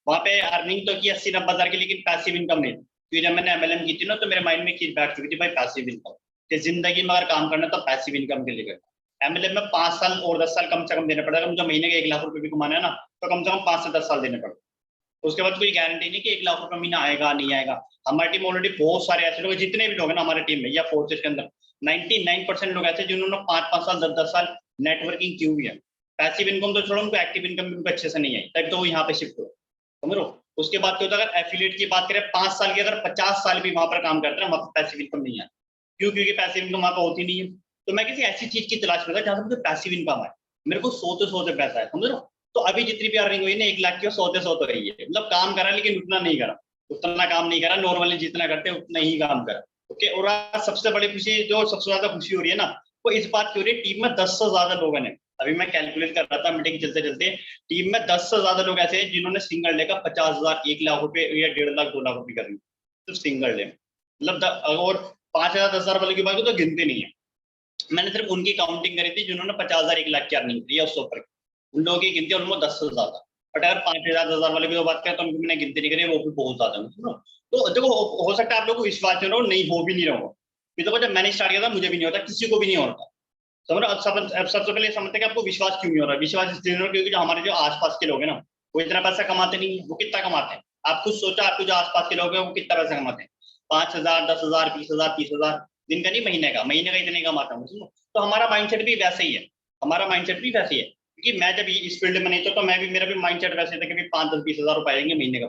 वहां पे अर्निंग तो की 80-90 हजार की, लेकिन पैसिव इनकम नहीं थी। क्योंकि जब मैंने MLM की थी ना, तो मेरे माइंड में चीज बैठ चुकी थी, भाई पैसिव इनकम, कि जिंदगी में अगर काम करना तो पैसिव इनकम के लिए करना। MLM में 5 साल और 10 साल कम से कम देने पड़ेगा। मुझे महीने के 1 लाख रुपए भी कमाना है ना, तो कम से कम 5 से 10 साल देने पड़ेगा। उसके बाद कोई गारंटी नहीं कि 1 लाख रुपए महीना आएगा नहीं आएगा। हमारी टीम ऑलरेडी बहुत सारे ऐसे लोग, जितने भी लोग हैं ना हमारी टीम में या फोर्सेज के अंदर, 99% लोग ऐसे जिन्होंने 5-5 साल 10-10 साल नेटवर्किंग की हुई है। पैसिव इनकम तो छोड़ो, उनको एक्टिव इनकम भी उनको अच्छे से नहीं आई, तब तो वो यहाँ पे शिफ्ट हो, समझ लो। उसके बाद क्या होता है, अगर एफिलिएट की बात करें, 5 साल की अगर 50 साल भी वहां पर काम करते हैं, वहां पर पैसिव इनकम नहीं है। क्यों? क्योंकि पैसिव इनकम वहां पर होती नहीं है। तो मैं किसी ऐसी चीज की तलाश में था जहां से मुझे पैसिव इनकम आए, मेरे को सोते पैसा है, समझ लो। तो अभी जितनी भी अर्निंग हुई ना 1 लाख की, सोते रही है। मतलब काम करा लेकिन उतना नहीं करा, उतना काम नहीं करा, नॉर्मली जितना करते हैं उतना ही काम करा। ओके, और आज सबसे बड़ी खुशी, जो सबसे ज्यादा खुशी हो रही है ना, वो इस बात की हो रही है, टीम में 10 से ज्यादा लोगों ने, अभी मैं कैलकुलेट कर रहा था मीटिंग चलते चलते, टीम में 10 से ज्यादा लोग ऐसे हैं जिन्होंने सिंगल डे का 50,000, 1 लाख रुपए या 1.5 लाख 2 लाख रुपए कर ली, सिर्फ सिंगल डे। मतलब और 5,000 10,000 वाले की बात तो गिनती नहीं है। मैंने सिर्फ उनकी काउंटिंग करी थी जिन्होंने 50,000 1 लाख की अर्निंग की या उससे ऊपर, उन लोगों की गिनती ऑलमोस्ट 10 से ज्यादा। बट अगर 5,000 10,000 वाले की तो बात करें, तो उनकी मैंने गिनती नहीं करी, वो भी बहुत ज्यादा है। तो देखो, हो सकता है आप लोग को विश्वास नहीं हो भी नहीं रहा हो। देखो, जब मैंने स्टार्ट किया था मुझे भी नहीं होता, किसी को भी नहीं होता, समझ रहे हो। अब सबसे पहले समझते हैं कि आपको विश्वास क्यों नहीं हो रहा है। विश्वास इसलिए नहीं हो रहा क्योंकि जो हमारे जो आसपास के लोग हैं ना, वो इतना पैसा कमाते नहीं है। वो कितना कमाते हैं, आप खुद सोचा, आपके जो आसपास के लोग हैं वो कितना पैसा कमाते हैं? 5,000 10,000 20,000 30,000, दिन का नहीं, महीने का इतने कमाता हूँ। तो हमारा माइंडसेट भी वैसे ही है, हमारा माइंडसेट भी वैसे ही है। क्योंकि मैं जब इस फील्ड में नहीं था, तो मैं भी, मेरा भी माइंडसेट वैसे था कि 5-10-20,000 रुपए आएंगे महीने का।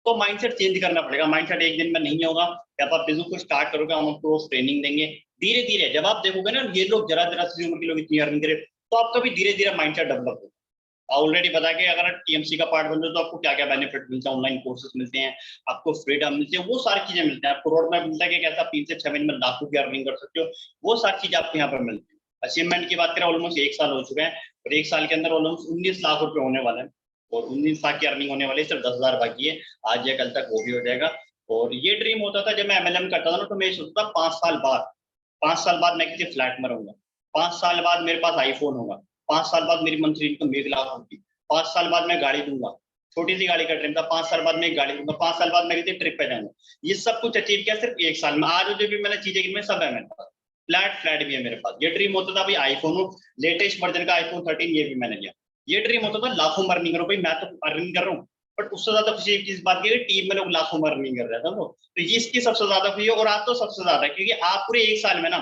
तो माइंडसेट चेंज करना पड़ेगा। माइंडसेट एक दिन में नहीं होगा। जब आप बिजनेस को स्टार्ट करोगे, हम आपको ट्रेनिंग देंगे धीरे धीरे। जब आप देखोगे ना ये लोग जरा जरा सी उम्र के लोग इतनी अर्निंग करे, तो आपका भी धीरे धीरे माइंडसेट डेवलप होगा। ऑलरेडी बता के अगर TMC का पार्ट बन जाए तो आपको क्या क्या बेनिफिट मिलता है, ऑनलाइन कोर्सेज मिलते हैं, आपको फ्रीडम मिलती है, वो सारी चीजें मिलती हैं। आपको रोड मैप मिलता है कि कैसे आप 3 से 6 महीने में लाखों की अर्निंग कर सकते हो, वो सारी चीजें आपको यहाँ पर मिलती है। अचीवमेंट की बात करें, ऑलमोस्ट 1 साल हो चुका है और 1 साल के अंदर ऑलमोस्ट 19 लाख रुपए होने वाले हैं और 19 लाख की अर्निंग होने वाली है। सिर्फ 10,000 बाकी है, आज या कल तक वो भी हो जाएगा। और ये ड्रीम होता था जब मैं MLM करता था ना, तो मैं सोचता था 5 साल बाद मैं किसी फ्लैट में रहूंगा, 5 साल बाद मेरे पास आईफोन होगा, 5 साल बाद मेरी मंथली इनकम 1 लाख होगी, 5 साल बाद मैं गाड़ी दूंगा, छोटी सी गाड़ी का ड्रीम था। 5 साल बाद मैं एक गाड़ी दूंगा, 5 साल बाद मैं किसी ट्रिप पे जाऊंगा। ये सब कुछ अचीव किया सिर्फ 1 साल में। आज जो भी मैंने चीजें की, सब है मेरे पास, फ्लैट भी है मेरे पास। ये ड्रीम होता था भाई आईफोन हो, लेटेस्ट वर्जन का iPhone 13, ये भी मैंने लिया। ये ड्रीम होता था लाखों में अर्निंग करो, भाई मैं तो अर्निंग कर रहा हूँ, बट उससे ज्यादा खुशी इस बात की टीम में लोग लाखों में अर्निंग कर रहे थे। तो ये इसकी सबसे ज्यादा खुशी है। और आज तो सबसे ज्यादा है क्योंकि आप पूरे 1 साल में ना,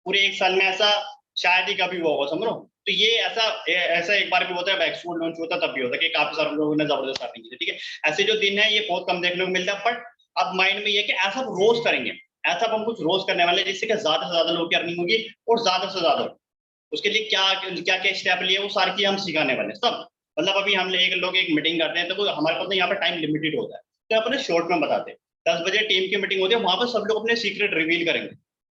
पूरे 1 साल में ऐसा शायद ही कभी हुआ होगा, समझो। तो ये ऐसा एक बार भी होता है, वैक्सीन लॉन्च होता है तब भी होता है कि काफी सारे लोगों ने जबरदस्त अर्निंग की, ठीक है। ऐसे जो दिन है ये बहुत कम देखने को मिलता है। बट अब माइंड में ये कि ऐसा रोज करेंगे, ऐसा हम कुछ रोज करने वाले, जिससे कि ज्यादा से ज्यादा लोगों की अर्निंग होगी और ज्यादा से ज्यादा। उसके लिए क्या क्या क्या स्टेप लिए, वो सारी चीजें हम सिखाने वाले सब। मतलब अभी हम लोग एक मीटिंग करते हैं, तो हमारे पास यहाँ पर टाइम लिमिटेड होता है, तो अपने शॉर्ट में बताते हैं। 10 बजे टीम की मीटिंग होती है, वहां पर सब लोग अपने सीक्रेट रिवील करेंगे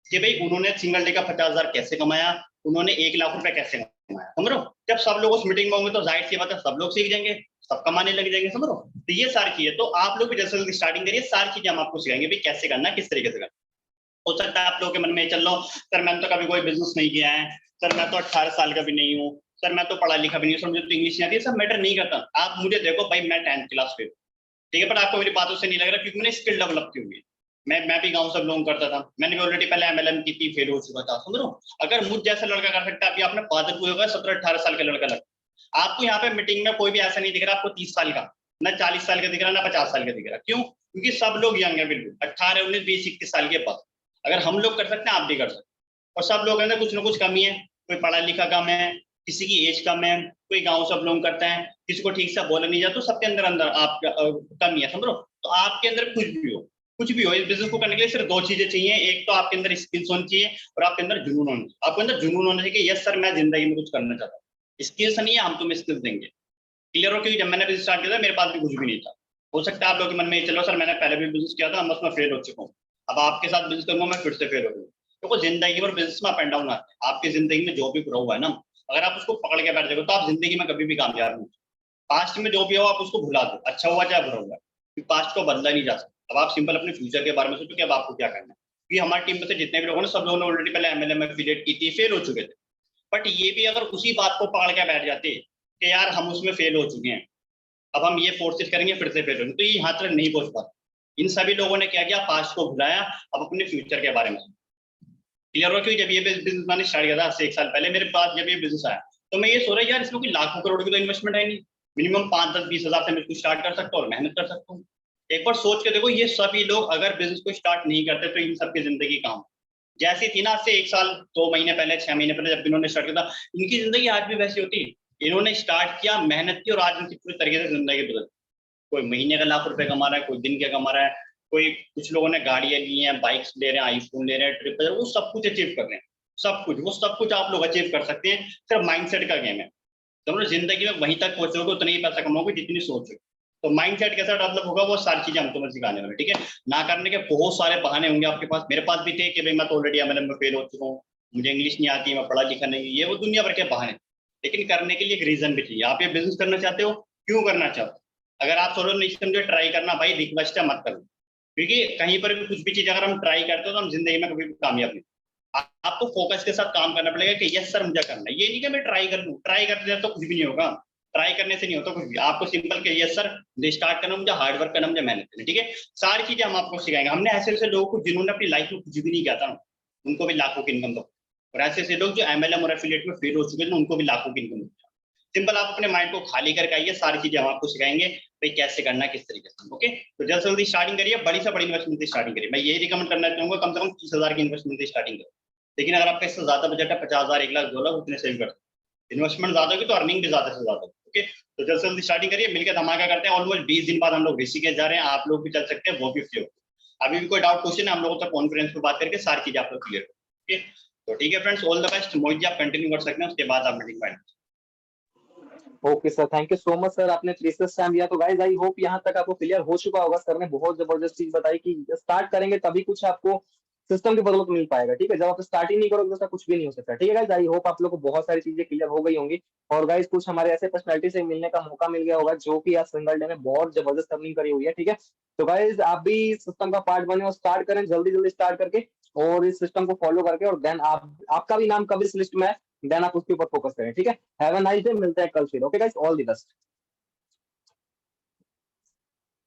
कि भाई उन्होंने सिंगल डे का 50,000 कैसे कमाया, उन्होंने 1 लाख रुपए कैसे कमाया, समझ रहे हो। जब सब लोग उस मीटिंग में होंगे तो जाहिर सी बात है सब लोग सीख जाएंगे, सब कमाने लग जाएंगे, समझ रहे हो। तो ये सारी चीजें तो आप लोग भी जैसे स्टार्टिंग करिए, सारी चीजें हम आपको सिखाएंगे भाई कैसे करना, किस तरीके से करना। हो सकता है आप लोगों के मन में चल लो, सर मैंने तो कभी कोई बिजनेस नहीं किया है, सर मैं तो 18 साल का भी नहीं हूँ, सर मैं तो पढ़ा लिखा भी नहीं हूँ, सर मुझे तो इंग्लिश नहीं आती है। सब मैटर नहीं करता। आप मुझे देखो भाई, मैं 10th क्लास पे, ठीक है, पर आपको मेरी बातों से नहीं लग रहा क्योंकि मैंने स्किल डेवलप की हुई है। मैं भी गांव से बिलोंग करता था, मैंने भी ऑलरेडी पहले MLM की थी, फेल हो चुका था, समझ लो। अगर मुझ जैसा लड़का कर सकता है, अभी आपने बात हुई होगा 17-18 साल का लड़का आपको यहाँ पे मीटिंग में कोई भी ऐसा नहीं दिख रहा आपको 30 साल का, ना 40 साल का दिख रहा, ना 50 साल का दिख रहा। क्यों? क्योंकि सब लोग यंग है, बिल्कुल 18, 19, 20, 21 साल के पास। अगर हम लोग कर सकते हैं आप भी कर सकते हैं। और सब लोग अंदर कुछ ना कुछ कमी है, कोई पढ़ा लिखा कम है, किसी की एज कम है, कोई गाँव सब लोग करते हैं, किसी को ठीक से बोला नहीं जाता, तो सबके अंदर अंदर आप कमी है, समझो। तो आपके अंदर कुछ भी हो इस बिजनेस को करने के लिए सिर्फ 2 चीजें चाहिए। एक तो आपके अंदर स्किल्स होनी चाहिए और आपके अंदर जुनून होना चाहिए। आपके अंदर जुनून होना चाहिए कि यस सर मैं जिंदगी में कुछ करना चाहता हूँ। स्किल्स नहीं है, हम तुम्हें स्किल्स देंगे। क्लियर हो? क्योंकि जब मैंने बिजनेस स्टार्ट किया था मेरे पास भी कुछ भी नहीं था। हो सकता है आप लोगों के मन में ये चलो सर मैंने पहले भी बिजनेस किया था, मैं उसमें फेल हो चुका हूँ, अब आपके साथ बिजनेस करूंगा मैं फिर से फेल हो गया। तो जिंदगी में बिजनेस में अप एंड डाउन आते हैं। आपकी जिंदगी में जो भी ग्रो हुआ है ना, अगर आप उसको पकड़ के बैठ जाओगे तो आप जिंदगी में कभी भी कामयाब नहीं। पास्ट में जो भी हो आप उसको भुला दो, अच्छा हुआ चाहे बुरा हुआ, क्योंकि पास्ट को बदला नहीं जा सकता। अब आप सिंपल अपने फ्यूचर के बारे में सोचो कि अब आपको क्या करना है। क्योंकि हमारी टीम में से जितने भी लोगों ने सब लोगों ने ऑलरेडी पहले एमएलए में एफिलिएट की थी, फेल हो चुके थे। बट ये भी अगर उसी बात को पकड़ के बैठ जाते कि यार हम उसमें फेल हो चुके हैं, अब हम ये फोर्सेस करेंगे फिर से फेल होंगे, तो ये यहाँ तक नहीं पहुंच पाते। इन सभी लोगों ने क्या किया, पास्ट को भुलाया, अब अपने फ्यूचर के बारे में। क्लियर हो? क्योंकि जब ये बिजनेस मैंने स्टार्ट किया था 1 साल पहले, मेरे पास जब ये बिजनेस आया तो मैं ये सोच रहा यार इसमें कोई लाखों करोड़ की तो इन्वेस्टमेंट है नहीं, मिनिमम 5, 10, 20 हजार से मैं कुछ स्टार्ट कर सकता हूँ और मेहनत कर सकता हूँ। एक बार सोच के देखो, ये सभी लोग अगर बिजनेस को स्टार्ट नहीं करते तो इन सबकी जिंदगी कहाँ जैसी थी ना आज से 1 साल 2 महीने पहले 6 महीने पहले जब इन्होंने स्टार्ट किया था, इनकी जिंदगी आज भी वैसी होती। इन्होंने स्टार्ट किया, मेहनत की और आज उनकी पूरी तरीके से जिंदगी बदल। कोई महीने का लाख रुपए कमा रहा है, कोई दिन का कमा रहा है, कोई कुछ लोगों ने गाड़ियां ली हैं, बाइक्स ले रहे हैं, आईफोन ले रहे हैं, ट्रिप, वो सब कुछ अचीव कर रहे हैं। सब कुछ, वो सब कुछ आप लोग अचीव कर सकते हैं, सिर्फ माइंडसेट का गेम है। तो जिंदगी में वहीं तक पहुंचोगे उतना ही पैसा कमाओगे जितनी सोचोगे। तो माइंडसेट कैसा डेवलप होगा वो सारी चीजें हम तुम्हें सिखाने वाले। ठीक है, ना करने के बहुत सारे बहाने होंगे आपके पास, मेरे पास भी थे कि भाई मैं तो ऑलरेडी एमएलए में फेल हो चुका हूँ, मुझे इंग्लिश नहीं आती, मैं पढ़ा लिखा नहीं, ये वो दुनिया भर के बहाने। लेकिन करने के लिए एक रीजन भी चाहिए। आप ये बिजनेस करना चाहते हो, क्यों करना चाहते हो? अगर आप सोलो नहीं समझो, ट्राई करना भाई, रिक्वेस्ट है, मत करो। क्योंकि कहीं पर भी कुछ भी चीज अगर हम ट्राई करते हो तो हम जिंदगी में कभी भी कामयाब नहीं। आपको फोकस के साथ काम करना पड़ेगा कि यस सर मुझे करना है। ये नहीं कि मैं ट्राई कर लूँ, ट्राई करते तो कुछ भी नहीं होगा, ट्राई करने से नहीं होता कुछ भी। आपको सिंपल कि यस सर मुझे स्टार्ट करना, मुझे हार्ड वर्क करना, मुझे मेहनत करना। ठीक है, सारी चीजें हम आपको सिखाएंगे। हमने ऐसे ऐसे लोगों को जिन्होंने अपनी लाइफ में कुछ भी नहीं किया था उनको भी लाखों की इनकम दो, और ऐसे ऐसे लोग जो एमएलएम और एफिलिएट में फेल हो चुके थे उनको भी लाखों की इनकम दो। सिंपल आप अपने माइंड को खाली करके आइए, सारी चीजें हम आपको सिखाएंगे भाई कैसे करना है, किस तरीके से। ओके, तो जल्द से जल्दी स्टार्टिंग करिए, बड़ी से बड़ी इन्वेस्टमेंट से स्टार्टिंग करिए। मैं यही रिकमेंड करना चाहूंगा, कम से कम 30,000 की इन्वेस्टमेंट से स्टार्टिंग करो। लेकिन अगर आपका इससे ज्यादा बजट है, 50,000, 1 लाख, 2 लाख, उतने सेव कर, इन्वेस्टमेंट ज्यादा होगी तो अर्निंग भी ज्यादा से ज्यादा। ओके, तो जल्द से जल्दी स्टार्टिंग करिए, मिलकर धमाका करते हैं। ऑलमोस्ट 20 दिन बाद हम लोग ऋषिकेश जा रहे हैं, आप लोग भी चल सकते हैं, वो भी फ्री हो। अभी भी कोई डाउट क्वेश्चन है, हम लोगों से कॉन्फ्रेंस पे बात करके सारी चीजें आप लोग क्लियर करो। ओके, तो ठीक है फ्रेंड्स, ऑल द बेस्ट। मोहित जी आप कंटिन्यू कर सकते हैं, उसके बाद आप meeting final. Okay sir, thank you so much sir, आपने प्रीशियस टाइम दिया। तो गाइस आई होप यहाँ तक आपको क्लियर हो चुका होगा। सर ने बहुत जबरदस्त चीज बताई कि स्टार्ट करेंगे तभी कुछ आपको सिस्टम की बदौलत मिल पाएगा। ठीक है, जब आप स्टार्ट ही नहीं करोगे तो उसका कुछ भी नहीं हो सकता। ठीक है गाइस, आई होप आप लोग को बहुत सारी चीजें क्लियर हो गई होंगी। और गाइस कुछ हमारे ऐसे पर्सनैलिटी से मिलने का मौका मिल गया होगा जो कि आज सिंगल डे में बहुत जबरदस्त अर्निंग करी हुई है। ठीक है, तो गाइस आप भी सिस्टम का पार्ट बने और स्टार्ट करें जल्दी जल्दी स्टार्ट करके, और इस सिस्टम को फॉलो करके, और देन आपका भी नाम कब इस लिस्ट में है, देन आप उसके ऊपर फोकस करें। ठीक है, हैव अ नाइस डे, मिलते हैं कल फिर। Okay guys, all the best.